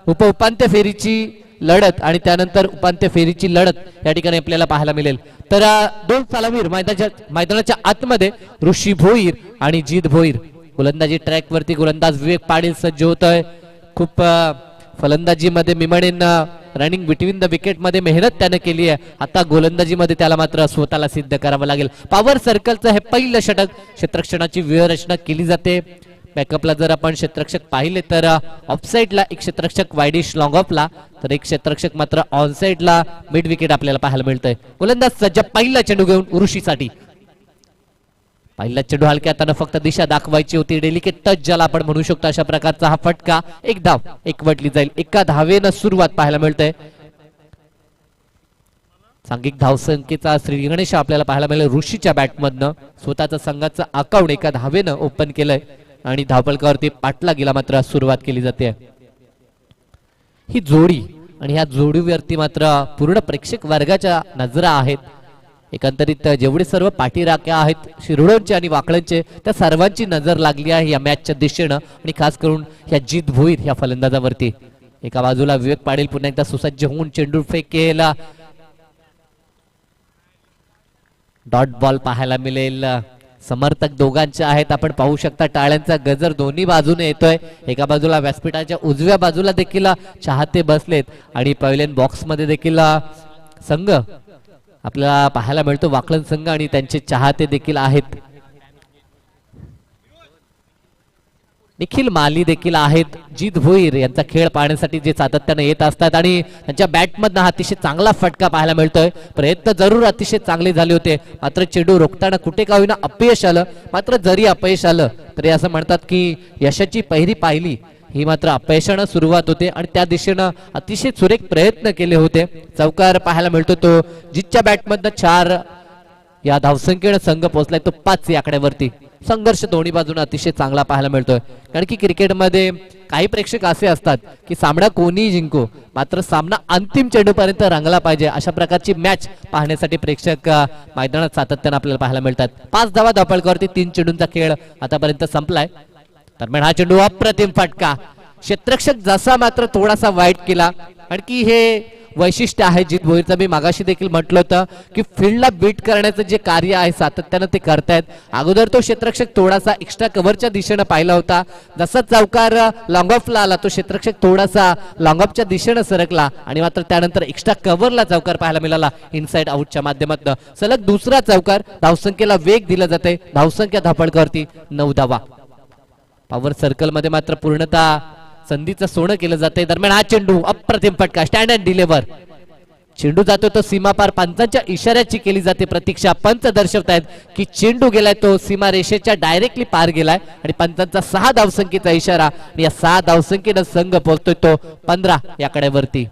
उपांत्य फेरीची लढत आणि त्यानंतर उपांत्य फेरीची लढत या ठिकाणी आपल्याला पाहायला मिळेल. तर दोन सलामीर मैदानाच्या आतमध्ये ऋषी भोईर आणि जीत भोईर. गोलंदाजी ट्रॅक वरती गोलंदाज विवेक पाटील सज्ज होतोय. खूप फलंदाजीमध्ये मिमणेन रनिंग बिटवीन द विकेट मध्ये मेहनत त्याने केली आहे. आता गोलंदाजीमध्ये त्याला मात्र स्वतःला सिद्ध करावं लागेल. पॉवर सर्कलचं हे पहिलं षटक, क्षेत्ररक्षणाची व्यूहरचना केली जाते. बॅकअपला जर आपण क्षेत्ररक्षक पाहिले तर ऑफसाईडला एक क्षेत्ररक्षक वायडिश लॉंग ऑफला तर एक क्षेत्ररक्षक मात्र ऑनसाईडला मिड विकेट आपल्याला पाहायला मिळतंय. गोलंदाज सज्ज पहिला चेंडू घेऊन उरुशीसाठी. पहिला चेंडू हलक्या हाताने फक्त दिशा दाखवायची होती. डेलिकेट टच ज्याला आपण म्हणू शकतो अशा प्रकारचा हा फटका. एक धाव एकवटली जाईल. एका धावेनं सुरुवात पाहायला मिळते. सांघिक धावसंख्येचा श्री गणेश आपल्याला पाहायला मिळेल. ऋषीच्या बॅटमधनं स्वतःचा संघाचं अकाउंट एका धावेनं ओपन केलंय आणि धावपळकावरती पाटला गेला मात्र सुरुवात केली जाते. ही जोडी आणि ह्या जोडीवरती मात्र पूर्ण प्रेक्षक वर्गाच्या नजरा आहेत. एकंदरीत जेवढे सर्व पाठीराख्या आहेत शिरोडोनचे आणि वाकळ्यांचे त्या सर्वांची नजर लागली आहे या मॅचच्या दिशेनं आणि खास करून ह्या जीत भोईर ह्या फलंदाजावरती. एका बाजूला विवेक पाटील पुन्हा एकदा सुसज्ज होऊन चेंडू फेकेला. डॉट बॉल पाहायला मिळेल. समर्थक दोघांचे आहेत. आपण पाहू शकता टाळ्यांचा गजर दोन्ही बाजूने येतोय. एका बाजूला व्यासपीठाच्या उजव्या बाजूला देखील चाहते बसलेत आणि पहिल्यान बॉक्स मध्ये देखील संघ आपल्याला पाहायला मिळतो, वाकलन संघ, आणि त्यांचे चाहते देखील आहेत. निखिल माली देखील आहेत. जीत भोईर यांचा खेळ पाहण्यासाठी जे सातत्याने येत असतात आणि त्यांच्या बॅटमधनं हा अतिशय चांगला फटका पाहायला मिळतोय. प्रयत्न जरूर अतिशय चांगले झाले होते, मात्र चेंडू रोखताना कुठे का होईना अपयश आलं. मात्र जरी अपयश आलं तरी असं म्हणतात की यशाची पहिरी पाहिली ही मात्र अपयशानं सुरुवात होते आणि त्या दिशेनं अतिशय सुरेख प्रयत्न केले होते. चौकार पाहायला मिळतो तो जितच्या बॅटमधनं 4 या धावसंख्येनं संघ पोहोचलाय तो 5 या आकड्यावरती. संघर्ष दोन्ही बाजूने अतिशय चांगला पाहायला मिळतोय, कारण की क्रिकेटमध्ये काही प्रेक्षक असे असतात की सामना कोणीही जिंको, मात्र सामना अंतिम चेंडूपर्यंत रंगला पाहिजे. अशा प्रकारची मॅच पाहण्यासाठी प्रेक्षक मैदानात सातत्याने आपल्याला पाहायला मिळतात. 5 धावा धावपळकावरती 3 चेंडूंचा खेळ आतापर्यंत संपलाय. दरम्यान हा चेंडू अप्रतिम फटका, क्षेत्ररक्षक जसा मात्र थोडासा वाईट केला. आणखी हे वैशिष्ट्य आहे जीत भोईरचं. मी मागाशी देखील म्हटलं होतं की फील्डला बीट करण्याचं जे कार्य आहे सातत्यानं ते करतायत. अगोदर तो क्षेत्ररक्षक थोडासा एक्स्ट्रा कव्हरच्या दिशेनं पाहिला होता, जसा चौकार लॉंग ऑफला आला तो क्षेत्ररक्षक थोडासा लॉंग ऑफच्या दिशेनं सरकला आणि मात्र त्यानंतर एक्स्ट्रा कव्हरला चौकार पाहायला मिळाला इनसाइड आउटच्या माध्यमातून. सलग दुसरा चौकार, धावसंख्येला वेग दिला जाते. धावसंख्या धापडकावरती 9 धावा. पॉवर सर्कल मध्ये मात्र पूर्णतः संधीचं सोनं केलं जाते. दरम्यान हा चेंडू अप्रतिम फटका, स्टँड अँड डिलिव्हर. चेंडू जातो तो सीमापार, पंचांच्या इशाऱ्याची केली जाते प्रतीक्षा. पंच दर्शवतायत की चेंडू गेलाय तो सीमा रेषेच्या डायरेक्टली पार गेलाय आणि पंचांचा 6 धावसंख्येचा इशारा. या 6 धावसंख्येनं संघ पोहोचतोय तो 15 या कड्यावरती.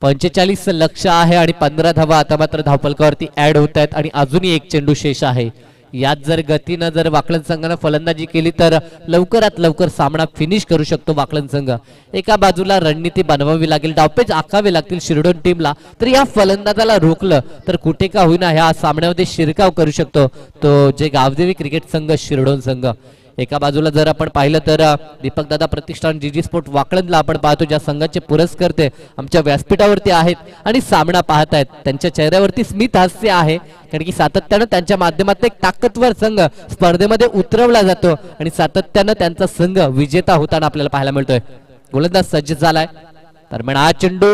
पंचेचाळीस लक्ष आहे आणि 15 धावा आता मात्र धावपलकावरती ऍड होत आहेत आणि अजूनही एक चेंडू शेष आहे. यात जर गतीनं जर वाकलन संघानं फलंदाजी केली तर लवकरात लवकर सामना फिनिश करू शकतो वाकलन संघ. एका बाजूला रणनीती बनवावी लागेल, डावपेच आखावे लागतील शिरडोन टीमला, तर या फलंदाजाला रोखलं तर कुठे का होईना ह्या सामन्यामध्ये शिरकाव करू शकतो तो जे गावदेवी क्रिकेट संघ शिरडोन संघ. एका बाजूला जर आपण पाहिलं तर दीपक दादा प्रतिष्ठान जीजी स्पोर्ट वाकळणला आपण पाहतो, ज्या संघाचे पुरस्कर्ते आमच्या व्यासपीठावरती आहेत आणि सामना पाहतायत. त्यांच्या चेहऱ्यावरती स्मित हास्य आहे, कारण की सातत्यानं त्यांच्या माध्यमातून एक ताकदवर संघ स्पर्धेमध्ये उतरवला जातो आणि सातत्यानं त्यांचा संघ विजेता होताना आपल्याला पाहायला मिळतोय. गोलंदाज सज्ज झालाय. दरम्यान हा चेंडू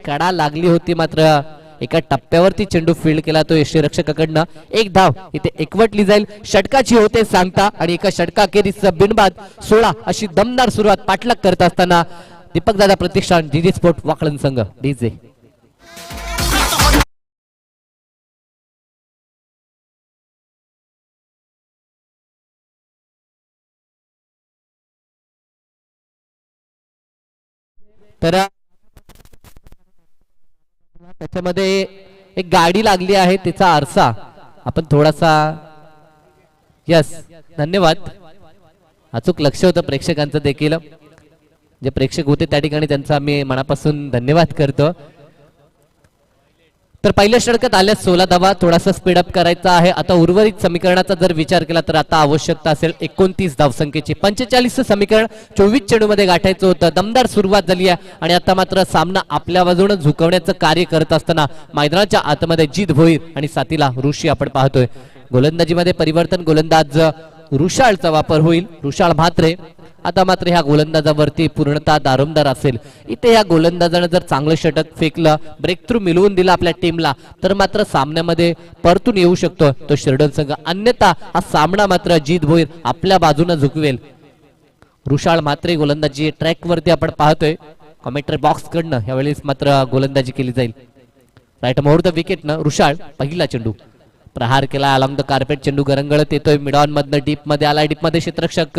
कडा लागली होती, मात्र एका टप्प्यावरती चेंडू फील्ड केला तो यष्टीरक्षकाकडनं. 1 धाव इथे एकवटली जाईल. षटकाची होते सांगता आणि एका षटकाखेरीस बिनबाद 16 अशी दमदार सुरुवात पाठलाग करत असताना दीपक दादा प्रतिष्ठान जीजी स्पोर्ट वाकळण संघ डीजे. तर त्याच्यामध्ये एक गाडी लागली आहे, तिचा आरसा आपण थोडासा, यस धन्यवाद, अचूक लक्ष होतं प्रेक्षकांचं देखील. जे प्रेक्षक होते त्या ठिकाणी त्यांचा मी मनापासून धन्यवाद करतो. तर पहिल्या षटकात आल्या 16 धावा, थोडासा स्पीडअप करायचा आहे. आता उर्वरित समीकरणाचा जर विचार केला तर आता आवश्यकता असेल 29 धावसंख्येची. 45 समीकरण 24 चेंडूमध्ये गाठायचं होतं. दमदार सुरुवात झाली आहे आणि आता मात्र सामना आपल्या बाजूने झुकवण्याचं कार्य करत असताना मैदानाच्या आतमध्ये जीत भोईर आणि साथीला ऋषी आपण पाहतोय. गोलंदाजीमध्ये परिवर्तन, गोलंदाज ऋषाळचा वापर होईल. ऋषाळ म्हात्रे आता मात्र ह्या गोलंदाजावरती पूर्णतः दारोमदार असेल. इथे या गोलंदाजाने जर चांगलं षटक फेकलं, ब्रेक थ्रू मिळवून दिला आपल्या टीमला, तर मात्र सामन्यामध्ये परतून येऊ शकतो तो शिरडोन संघ. अन्यथा हा सामना मात्र जीत भोईर आपल्या बाजूने झुकवेल. ऋषाळ म्हात्रे गोलंदाजी ट्रॅक वरती आपण पाहतोय. कॉमेंट्री बॉक्स कडनं यावेळेस मात्र गोलंदाजी केली जाईल. राईट मोर द विकेट न ऋषाळ पहिला चेंडू प्रहार केला अलॉंग द कार्पेट. चेंडू गरंगळत येतोय मिडॉन मधनं, डीप मध्ये आला. डीप मध्ये क्षेत्ररक्षक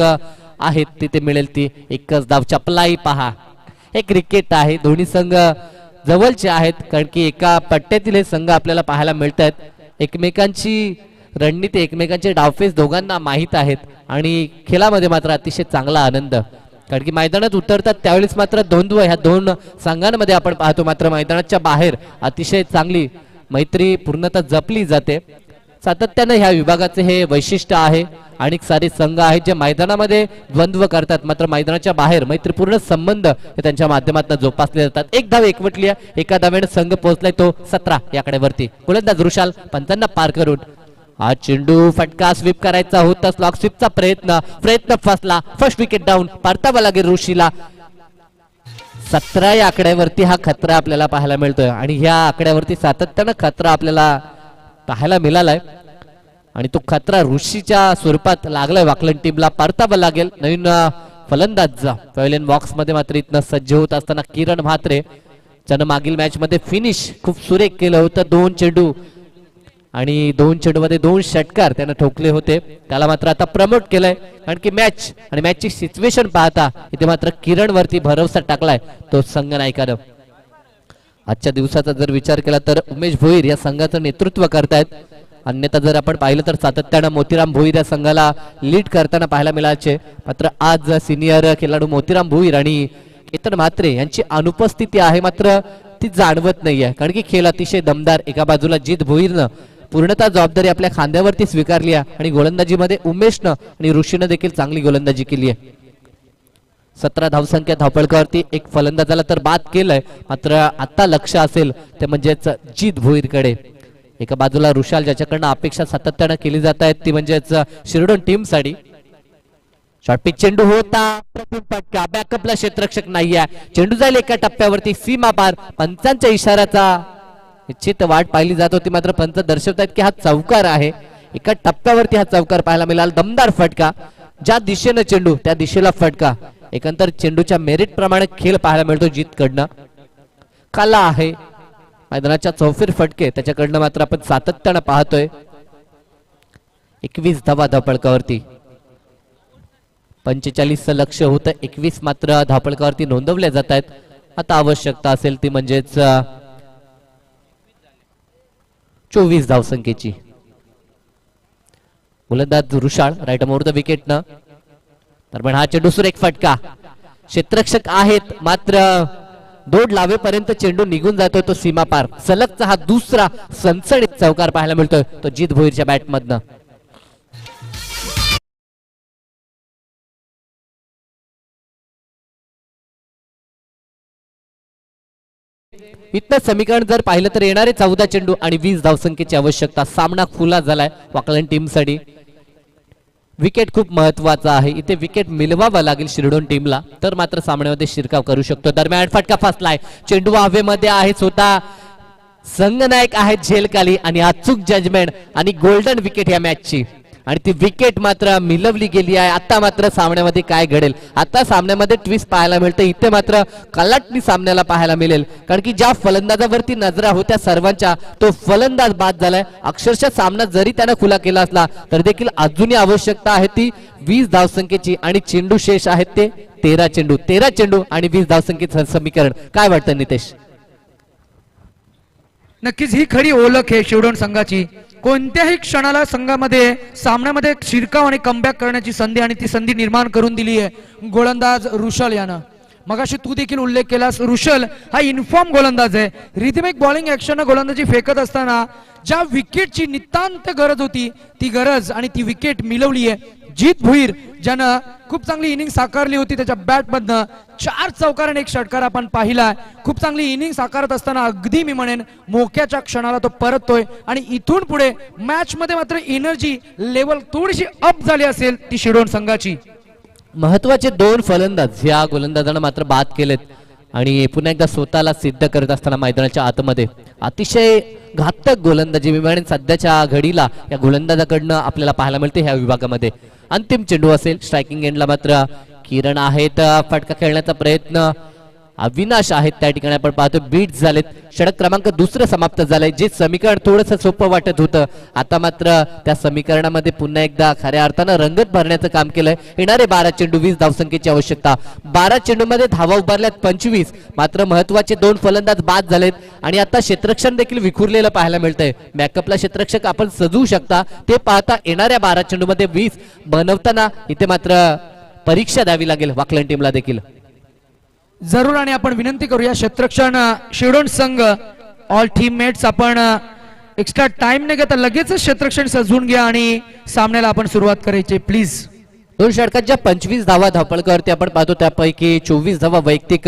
आहेत तिथे मिळेल ती एकच धाव. चपलाई पहा, हे क्रिकेट आहे. दोन्ही संघ जवळचे आहेत, कारण की एका पट्ट्यातील हे संघ आपल्याला पाहायला मिळत आहेत. एकमेकांची रणनीती, एकमेकांचे डावफेस दोघांना माहीत आहेत आणि खेळामध्ये मात्र अतिशय चांगला आनंद, कारण की मैदानात उतरतात त्यावेळेस मात्र द्वंद्व ह्या दोन संघांमध्ये आपण पाहतो. मात्र मैदानाच्या बाहेर अतिशय चांगली मैत्री पूर्णतः जपली जाते. सातत्यानं ह्या विभागाचे हे वैशिष्ट्य आहे. आणि सारे संघ आहेत जे मैदानामध्ये द्वंद्व करतात, मात्र मैदानाच्या बाहेर मैत्रीपूर्ण संबंध हे त्यांच्या माध्यमातून जोपासले जातात. एक धाव एकवटली आहे, एका धावेने संघ पोहोचलाय तो 17 याकडे वरती. गोलंदाज ऋषाल पंचांना पार करून हा चेंडू फटका स्वीप करायचा होता. स्लॉक स्वीपचा प्रयत्न फसला. First wicket down. परतावा लागेल ऋषीला. 17 या आकड्यावरती हा खतरा आपल्याला पाहायला मिळतोय आणि ह्या आकड्यावरती सातत्यानं खतरा आपल्याला पाहायला मिळालाय आणि तो खतरा ऋषीच्या स्वरूपात लागलाय. वाकलन टीमला परतावा लागेल. नवीन फलंदाज पवेलियन बॉक्स मध्ये मात्र इथनं सज्ज होत असताना किरण म्हात्रे, ज्यानं मागील मॅच मध्ये फिनिश खूप सुरेख केलं होतं. 2 चेंडू आणि 2 चेंडूमध्ये 2 षटकार त्यानं ठोकले होते. त्याला मात्र आता प्रमोट केलंय कारण की मॅच आणि मॅचची सिच्युएशन पाहता इथे मात्र किरण वरती भरवसा टाकलाय तो संघ नायकानं. आजच्या दिवसाचा जर विचार केला तर उमेश भोईर या संघाचं नेतृत्व करतायत. अन्यथा जर आपण पाहिलं तर सातत्यानं मोतीराम भोईर या संघाला लीड करताना पाहायला मिळायचे. मात्र आज सिनियर खेळाडू मोतीराम भोईर आणि केतन म्हात्रे यांची अनुपस्थिती आहे, मात्र ती जाणवत नाहीये कारण की खेळ अतिशय दमदार. एका बाजूला जित भोईरनं पूर्णतः जबाबदारी आपल्या खांद्यावरती स्वीकारली आहे आणि गोलंदाजीमध्ये उमेशनं आणि ऋषीनं देखील चांगली गोलंदाजी केली आहे. 17 धावसंख्या धावपळकावरती एक फलंदाजाला तर बाद केलंय, मात्र आता लक्ष असेल ते म्हणजेच जित भोईरकडे. एका बाजूला ऋषाल, ज्याच्याकडनं अपेक्षा सातत्यानं केली जात आहेत ती म्हणजेच शिरडोन टीम साठी. शॉर्ट पिच चेंडू होता, फटका. बॅकअपला क्षेत्ररक्षक नाहीये. चेंडू जाईल एका टप्प्यावरती सीमा पार. पंचांच्या इशाऱ्याचा निश्चित वाट पाहिली जात होती, मात्र पंच दर्शवतायत की हा चौकार आहे. एका टप्प्यावरती हा चौकार पाहायला मिळाला. दमदार फटका. ज्या दिशेनं चेंडू त्या दिशेला फटका. एकंदर चेंडूच्या मेरिट प्रमाणे खेळ पाहायला मिळतो जितकडनं. कला आहे मैदानाच्या चौफेर फटके त्याच्याकडनं मात्र आपण सातत्यानं पाहतोय. 21 धावा धावपळकावरती. 45 लक्ष होतं, 21 मात्र धावपळकावरती नोंदवल्या जात आहेत. आता आवश्यकता असेल ती म्हणजेच 24 धावसंख्येची. गोलंदाज ऋषाळ राईट मोर द विकेटनं. दरम्यान हा चेंडू सुरेख फटका. क्षेत्ररक्षक आहेत, मात्र दोड लावेपर्यंत चेंडू निघून जातोय तो सीमा पार. सलगचा हा दुसरा सनसणीत चौकार पाहायला मिळतोय तो जित भोईरच्या बॅटमधनं. इथलं समीकरण जर पाहिलं तर येणारे 14 चेंडू आणि 20 धावसंख्येची आवश्यकता. सामना खुला झालाय वाकलन टीमसाठी. विकेट खूप महत्वाचा आहे. इथे विकेट मिळवावा लागेल शिरडोन टीमला, तर मात्र सामन्यामध्ये शिरकाव करू शकतो. दरम्यान फटका फसलाय. चेंडू हवेमध्ये आहे. स्वतः संघनायक आहेत झेलखाली आणि अचूक जजमेंट आणि गोल्डन विकेट या मॅचची आणि ती विकेट मात्र मिळवली गेली आहे. आता मात्र सामन्यामध्ये काय घडेल, आता सामन्यामध्ये ट्विस्ट पाहायला मिळतं. इथे मात्र कलाटणी सामन्याला पाहायला मिळेल कारण की ज्या फलंदाजावरती नजरा होत्या सर्वांच्या तो फलंदाज बाद झालाय. अक्षरशः सामना जरी त्यानं खुला केला असला तर देखील अजूनही आवश्यकता आहे ती 20 धावसंख्येची आणि चेंडू शेष आहेत ते 13 चेंडू. 13 चेंडू आणि 20 धावसंख्येचं समीकरण. काय वाटतं नितेश? नक्कीच ही खरी ओळख आहे शिरडोन संघाची. कोणत्याही क्षणाला संघामध्ये सामन्यामध्ये शिरकाव आणि कमबॅक करण्याची संधी आणि ती संधी निर्माण करून दिली आहे गोलंदाज ऋषाल यानं. मगाशी तू देखील उल्लेख केलास, ऋषाल हा इन्फॉर्म गोलंदाज आहे. रिदमिक बॉलिंग ऍक्शन गोलंदाजी फेकत असताना ज्या विकेटची नितांत गरज होती ती गरज आणि ती विकेट मिळवली आहे जित भोईर, ज्यानं खूप चांगली इनिंग साकारली होती. त्याच्या बॅटमधनं 4 चौकार आणि 1 षटकार आपण पाहिला. खूप चांगली इनिंग साकारत असताना अगदी मी म्हणेन मोक्याच्या क्षणाला तो परततोय आणि इथून पुढे मॅच मध्ये मात्र एनर्जी लेवल थोडीशी अप झाली असेल ती शिरडोन संघाची. महत्वाचे 2 फलंदाज या गोलंदाजांना मात्र बाद केलेत आणि पुन्हा एकदा स्वतःला सिद्ध करत असताना मैदानाच्या आतमध्ये अतिशय घातक गोलंदाजी मी म्हणेन सध्याच्या घडीला या गोलंदाजाकडनं आपल्याला पाहायला मिळते ह्या विभागामध्ये. अंतिम चेंडू असेल. स्ट्रायकिंग एंडला मात्र किरण आहेत. फटका खेळण्याचा प्रयत्न अविनाश आहेत त्या ठिकाणी आपण पाहतो. बीट झालेत. षटक क्रमांक 2 समाप्त झालंय. जे समीकरण थोडंसं सोपं वाटत होतं आता मात्र त्या समीकरणामध्ये पुन्हा एकदा खऱ्या अर्थानं रंगत भरण्याचं काम केलंय. येणारे 12 चेंडू 20 धावसंख्येची आवश्यकता. 12 चेंडूमध्ये धावा उभारल्यात 25, मात्र महत्वाचे 2 फलंदाज बाद झालेत आणि आता क्षेत्ररक्षण देखील विखुरलेलं पाहायला मिळतंय. बॅकअपला क्षेत्ररक्षक आपण सजवू शकता ते पाहता येणाऱ्या 12 चेंडूमध्ये 20 बनवताना इथे मात्र परीक्षा द्यावी लागेल वाकलन टीमला देखील. जरूर आणि आपण विनंती करूया क्षेत्ररक्षण शिरडोन संघ ऑल टीममेट्स आपण एक्स्ट्रा टाइम नाही घेता लगेच क्षेत्ररक्षण सजवून घ्या आणि सामन्याला आपण सुरुवात करायची प्लीज. 2 षटकांच्या 25 धावा धावपळकरती आपण पाहतो, त्यापैकी 24 धावा वैयक्तिक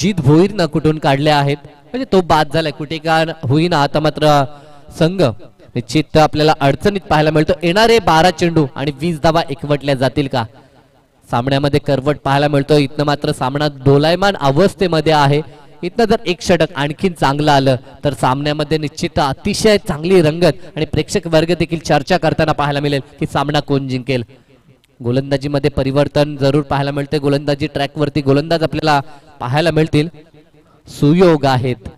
जीत भोईरनं कुठून काढल्या आहेत, म्हणजे तो बाद झालाय कुठे का होईना. आता मात्र संघ निश्चित आपल्याला अडचणीत पाहायला मिळतो. येणारे 12 चेंडू आणि 20 धावा एकवटल्या जातील का? सामन्यामध्ये करवट पाहायला मिळतो. इथनं मात्र सामना दोलायमान अवस्थेमध्ये आहे. इथनं जर एक षटक आणखीन चांगलं आलं तर सामन्यामध्ये निश्चित अतिशय चांगली रंगत आणि प्रेक्षक वर्ग देखील चर्चा करताना पाहायला मिळेल की सामना कोण जिंकेल. गोलंदाजीमध्ये परिवर्तन जरूर पाहायला मिळते. गोलंदाजी ट्रॅकवरती गोलंदाज आपल्याला पाहायला मिळतील. सुयोग आहेत,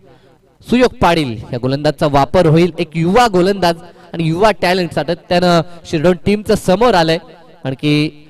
सुयोग पाटील या गोलंदाजचा वापर होईल. एक युवा गोलंदाज आणि युवा टॅलेंट सातत्यानं शिरडोन टीमचं समोर आलंय. आणखी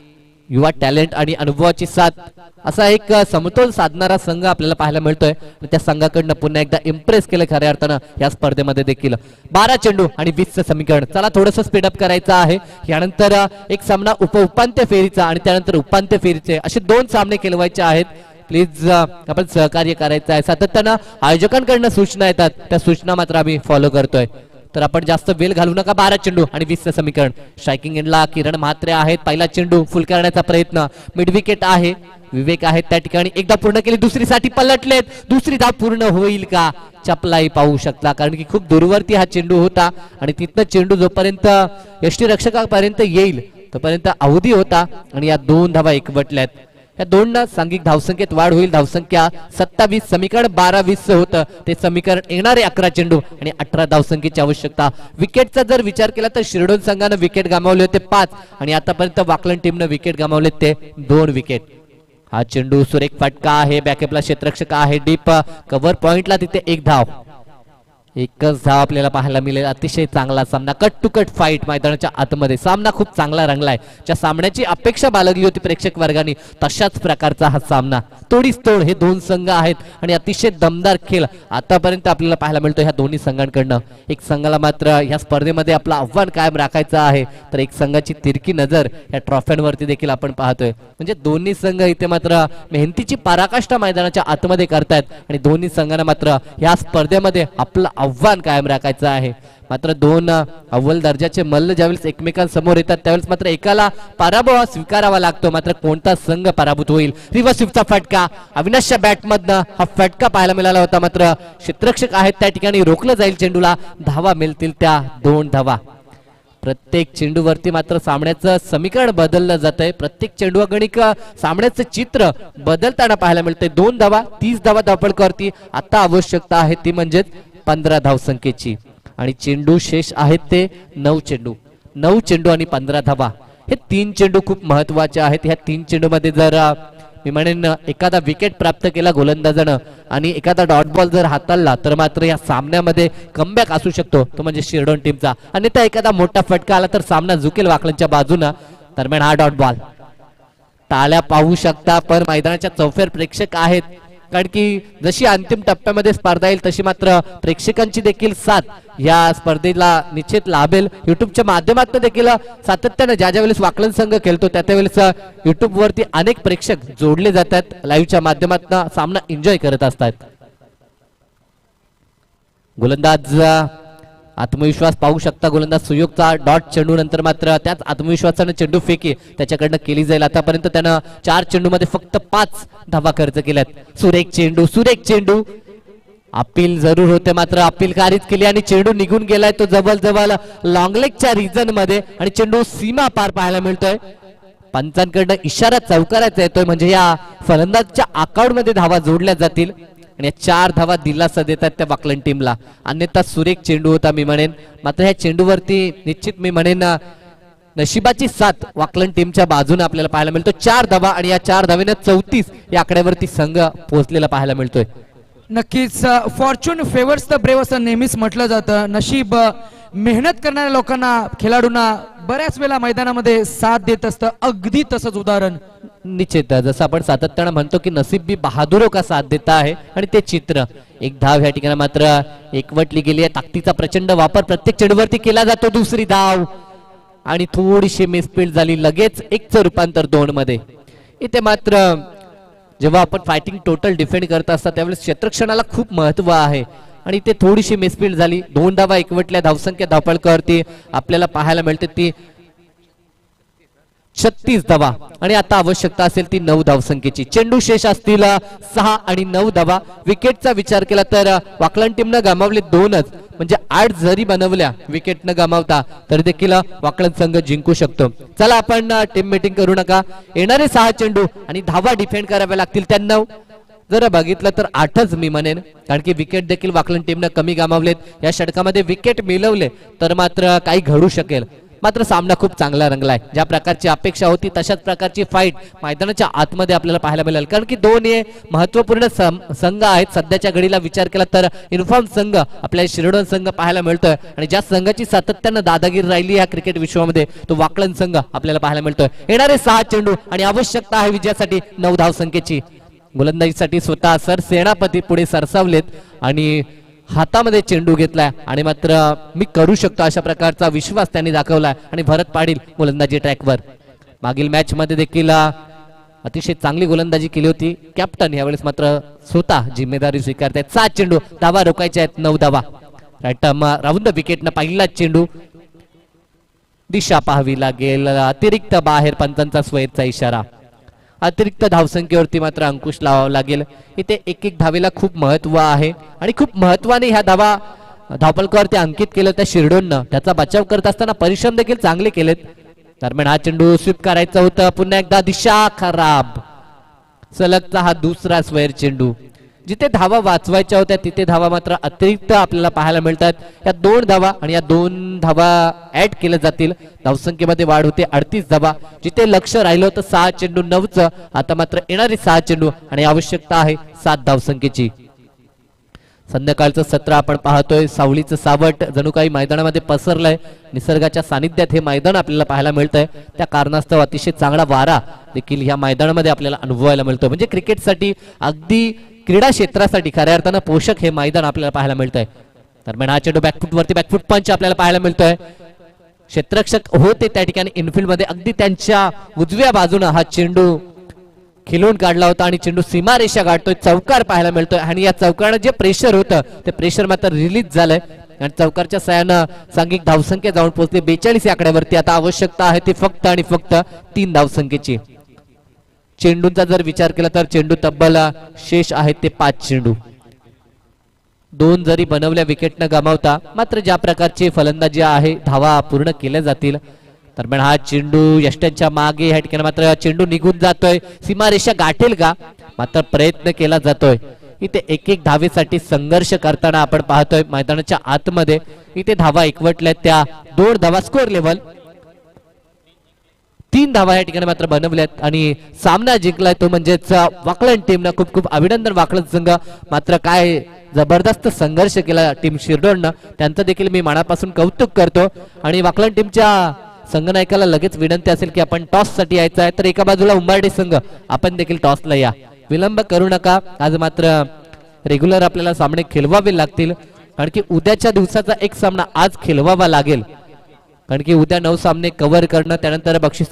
युवा टॅलेंट आणि अनुभवाची साथ असा एक समतोल साधणारा संघ आपल्याला पाहायला मिळतोय. त्या संघाकडनं पुन्हा एकदा इम्प्रेस केलं खऱ्या अर्थानं या स्पर्धेमध्ये देखील. 12 चेंडू आणि 20चं समीकरण. चला थोडंसं स्पीडअप करायचं आहे. यानंतर एक सामना उपांत्य फेरीचा आणि त्यानंतर उपांत्य फेरीचे असे 2 सामने खेळवायचे आहेत. प्लीज आपण सहकार्य करायचं आहे. सातत्यानं आयोजकांकडनं सूचना येतात, त्या सूचना मात्र आम्ही फॉलो करतोय. तर आपण जास्त वेळ घालू नका. 12 चेंडू आणि 20चं समीकरण. स्ट्रायकिंग एंडला किरण म्हात्रे आहेत. पहिला चेंडू फुल करण्याचा प्रयत्न. मिड विकेट आहे, विवेक आहेत त्या ठिकाणी. एकदा पूर्ण केली, दुसरीसाठी पलटलेत. दुसरी धाव पूर्ण होईल का? चपलाई पाहू शकता, कारण की खूप दूरवरती हा चेंडू होता आणि तिथनं चेंडू जोपर्यंत यष्टीरक्षकापर्यंत येईल तोपर्यंत अवधी होता आणि या 2 धावा एकवटल्यात. या 2 सांघिक धावसंख्येत वाढ होईल. धावसंख्या 27. समीकरण 12-20 होतं ते समीकरण. येणारे 11 चेंडू आणि 18 धावसंख्येची आवश्यकता. विकेटचा जर विचार केला तर शिरडोन संघानं विकेट गमावले होते 5 आणि आतापर्यंत वाकलन टीमनं विकेट गमावले ते 2 विकेट. हा चेंडू सुरेख फटका आहे. बॅकअपला क्षेत्ररक्षक आहे. डीप कव्हर पॉइंटला तिथे 1 धाव. एकच धाव आपल्याला पाहायला मिळेल. अतिशय चांगला सामना, कट टू कट फाईट मैदानाच्या आतमध्ये. सामना खूप चांगला रंगलाय. ज्या सामन्याची अपेक्षा बाळगली होती प्रेक्षक वर्गाने तशाच प्रकारचा हा सामना. तोडीस तोड हे 2 संघ आहेत आणि अतिशय दमदार खेळ आतापर्यंत आपल्याला पाहायला मिळतो ह्या दोन्ही संघांकडनं. एक संघाला मात्र या स्पर्धेमध्ये आपलं आव्हान कायम राखायचं आहे, तर एक संघाची तिरकी नजर या ट्रॉफ्यांवरती देखील आपण पाहतोय. म्हणजे दोन्ही संघ इथे मात्र मेहनतीची पराकाष्ठा मैदानाच्या आतमध्ये करतायत आणि दोन्ही संघांना मात्र या स्पर्धेमध्ये आपलं आव्हान कायम राखायचं आहे. मात्र 2 अव्वल दर्जाचे मल्ल ज्यावेळेस एकमेकांसमोर येतात त्यावेळेस मात्र एकाला पराभव स्वीकारावा लागतो. मात्र कोणता संघ पराभूत होईल? रिव्हर्स स्वीपचा फटका. अविनाशच्या बॅटमधनं हा फटका पाहायला मिळाला होता. मात्र क्षेत्ररक्षक आहेत त्या ठिकाणी, रोखलं जाईल चेंडूला. धावा मिळतील त्या 2 धावा. प्रत्येक चेंडूवरती मात्र सामन्याचं समीकरण बदललं जात आहे. प्रत्येक चेंडू गणिक सामन्याचं चित्र बदलताना पाहायला मिळतंय. 2 धावा 30 धावा धावपळकरती. आता आवश्यकता आहे ती म्हणजे 15 धावसंख्येची आणि चेंडू शेष आहेत ते 9 चेंडू. 9 चेंडू आणि 15 धावा. हे 3 चेंडू खूप महत्वाचे आहेत. ह्या 3 चेंडू मध्ये जर मी म्हणेन एखादा विकेट प्राप्त केला गोलंदाजानं आणि एखादा डॉट बॉल जर हाताळला तर मात्र या सामन्यामध्ये कमबॅक असू शकतो, तो म्हणजे शिरडोन टीमचा. अन्यथा एखादा मोठा फटका आला तर सामना झुकेल वाकलनच्या बाजूनं. दरम्यान हा डॉट बॉल. टाळ्या पाहू शकता, पण मैदानाच्या चौफेर प्रेक्षक आहेत, कारण की जशी अंतिम टप्प्यामध्ये स्पर्धा येईल तशी मात्र प्रेक्षकांची देखील साथ या स्पर्धेला निश्चित लाभेल. युट्यूबच्या माध्यमातून देखील सातत्याने ज्या वेळेस वाकलन संघ खेळतो त्या त्यावेळेस युट्यूब वरती अनेक प्रेक्षक जोडले जातात. लाईव्हच्या माध्यमातून सामना एन्जॉय करत असतात. गोलंदाज आत्मविश्वास पाहू शकता. गोलंदाज सुयोगचा डॉट चेंडू नंतर मात्र त्याच आत्मविश्वासाने चेंडू फेकी त्याच्याकडनं केली जाईल. आतापर्यंत त्यानं 4 चेंडूमध्ये फक्त 5 धावा खर्च केल्यात. सुरेख चेंडू, सुरेख चेंडू. अपील जरूर होते, मात्र अपील कारीत केली आणि चेंडू निघून गेलाय तो जवळ लॉंगलेगच्या रिजन मध्ये आणि चेंडू सीमा पार पाहायला मिळतोय. पंचांकडनं इशारा चौकाराचा येतोय, म्हणजे या फलंदाजच्या अकाउंट मध्ये धावा जोडल्या जातील आणि 4 धावा दिलासा देतात त्या वाकलन टीमला. अन्यथा सुरेख चेंडू होता मी म्हणेन. मात्र ह्या चेंडूवरती निश्चित मी म्हणेन नशिबाची साथ वाकलन टीमच्या बाजूने आपल्याला पाहायला मिळतो. 4 धावा आणि या 4 धावेनं 34 या आकड्यावरती संघ पोहोचलेला पाहायला मिळतोय. नक्कीच फॉर्च्यून फेवर्स द ब्रेव असं नेहमीच म्हटलं जातं. नशीब मेहनत करणाऱ्या लोकांना, खेळाडूंना बऱ्याच वेळा मैदानामध्ये साथ देत असतं. अगदी तसंच उदाहरण निश्चित जसं आपण सातत्यानं म्हणतो की नसीब भी बहादुरों का साथ देता है, आणि ते चित्र. 1 धाव या ठिकाणी मात्र एकवटली गेली आहे. ताकदीचा प्रचंड वापर प्रत्येक चेंडूवरती केला जातो. दुसरी धाव आणि थोडीशी मिसफील्ड झाली. लगेच 1चं रूपांतर 2 मध्ये. इथे मात्र जेव्हा आपण फायटिंग टोटल डिफेंड करत असता त्यावेळेस क्षेत्ररक्षणाला खूप महत्व आहे. आणि ते थोडीशी मिसफील्ड झाली. 2 धावा एकवटल्या. धावसंख्या धावपळकावरती आपल्याला पाहायला मिळते ती 36 धावा आणि आता आवश्यकता असेल ती 9 धावसंख्येची. चेंडू शेष असतील 6 आणि 9 धावा. विकेटचा विचार केला तर वाकलन टीमनं गमावले 2च, म्हणजे 8 जरी बनवल्या विकेट न गमावता तरी देखील वाकलन संघ जिंकू शकतो. चला आपण टीम मीटिंग करू नका. येणारे 6 चेंडू आणि धावा डिफेंड कराव्या लागतील त्या 9. जर बघितलं तर 8च मी म्हणेन, कारण की विकेट देखील वाकलन टीमनं कमी गमावलेत. या षटकामध्ये विकेट मिळवले तर मात्र काही घडू शकेल. मात्र सामना खूप चांगला रंगलाय. ज्या प्रकारची अपेक्षा होती तशाच प्रकारची फाईट मैदानाच्या आतमध्ये आपल्याला पाहायला मिळेल, कारण की दोन हे महत्वपूर्ण संघ आहेत. सध्याच्या घडीला विचार केला तर इन्फॉर्म संघ आपल्या शिरडोन संघ पाहायला मिळतोय आणि ज्या संघाची सातत्यानं दादागिरी राहिली या क्रिकेट विश्वामध्ये तो वाकलन संघ आपल्याला पाहायला मिळतोय. येणारे 6 चेंडू आणि आवश्यकता आहे विजयासाठी 9 धावसंख्येची. गोलंदाजीसाठी स्वतः सर सेनापती पुढे सरसावलेत आणि हातामध्ये चेंडू घेतलाय आणि मात्र मी करू शकतो अशा प्रकारचा विश्वास त्यांनी दाखवलाय आणि भरत पाटील गोलंदाजी ट्रॅकवर. मागील मॅच मध्ये देखील अतिशय चांगली गोलंदाजी केली होती कॅप्टन. यावेळेस मात्र स्वतः जिम्मेदारी स्वीकारतायत. 7 चेंडू, धावा रोखायच्या आहेत 9 धावा. राईट राऊंड विकेटनं पहिला चेंडू. दिशा पाहावी लागेल, अतिरिक्त बाहेर, पंचांचा स्वयंचा इशारा. अतिरिक्त धावसंख्येवरती मात्र अंकुश लावावा लागेल. इथे एक एक धावेला खूप महत्व आहे आणि खूप महत्वाने ह्या धावा धावपलकावरती अंकित केलं त्या शिरडोननं. त्याचा बचाव करत असताना परिश्रम देखील चांगले केलेत. दरम्यान हा चेंडू स्वीप करायचा होता. पुन्हा एकदा दिशा खराब. सलगचा हा दुसरा स्क्वेअर चेंडू. जिथे धावा वाचवायच्या होत्या तिथे धावा मात्र अतिरिक्त आपल्याला पाहायला मिळतात. या 2 धावा आणि या 2 धावा ऍड केल्या जातील. धावसंख्येमध्ये वाढ होते 38 धावा. जिथे लक्ष राहिलं होतं 6 चेंडू 9चं, आता मात्र येणारे 6 चेंडू आणि आवश्यकता आहे 7 धावसंख्येची. संध्याकाळचं सत्र आपण पाहतोय. सावलीचं सावट जणू काही मैदानामध्ये पसरलंय. निसर्गाच्या सानिध्यात हे मैदान आपल्याला पाहायला मिळतंय. त्या कारणास्तव अतिशय चांगला वारा देखील या मैदानामध्ये आपल्याला अनुभवायला मिळतो. म्हणजे क्रिकेटसाठी अगदी क्रीडा क्षेत्रासाठी खऱ्या अर्थानं पोषक हे मैदान आपल्याला पाहायला मिळतंय. दरम्यान हा चेंडू बॅकफूट वरती बॅकफूट पंच आपल्याला पाहायला मिळतोय. क्षेत्ररक्षक होते त्या ठिकाणी इनफिल्ड मध्ये अगदी त्यांच्या उजव्या बाजूने हा चेंडू खिलून काढला होता आणि चेंडू सीमारेषा गाठतोय. चौकार पाहायला मिळतोय आणि या चौकारानं जे प्रेशर होतं ते प्रेशर मात्र रिलीज झालंय आणि चौकारच्या साह्यानं सांघिक धावसंख्या जाऊन पोहोचली 42 या आकड्यावरती. आता आवश्यकता आहे ती फक्त आणि फक्त 3 धावसंख्येची. चेंडूंचा जर विचार केला तर चेंडू तब्बल शेष आहेत ते 5 चेंडू. 2 जरी बनवल्या विकेट न गमावता, मात्र ज्या प्रकारची फलंदाजी आहे धावा पूर्ण केल्या जातील. दरम्यान हा चेंडू यष्ट्यांच्या मागे ह्या ठिकाणी मात्र चेंडू निघून जातोय. सीमारेषा गाठेल का, मात्र प्रयत्न केला जातोय. इथे एक एक धावेसाठी संघर्ष करताना आपण पाहतोय मैदानाच्या आतमध्ये. इथे धावा एकवटल्या त्या 2 धावा स्कोअर लेव्हल. 3 धावा या ठिकाणी मात्र बनवल्यात आणि सामना जिंकलाय तो म्हणजेच वाकलन टीमनं. खूप खूप अभिनंदन वाकलन संघ. मात्र काय जबरदस्त संघर्ष केला टीम शिरडोननं, त्यांचं देखील मी मनापासून कौतुक करतो. आणि वाकलन टीमच्या संघनायकाला लगेच विनंती असेल की आपण टॉस साठी यायचं आहे तर एका बाजूला उंबार्डे संघ आपण देखील टॉसला या, विलंब करू नका. आज मात्र रेग्युलर आपल्याला सामने खेळवावे लागतील, कारण की उद्याच्या दिवसाचा एक सामना आज खेळवावा लागेल, कारण की उद्या 9 सामने कव्हर करणं, त्यानंतर बक्षीस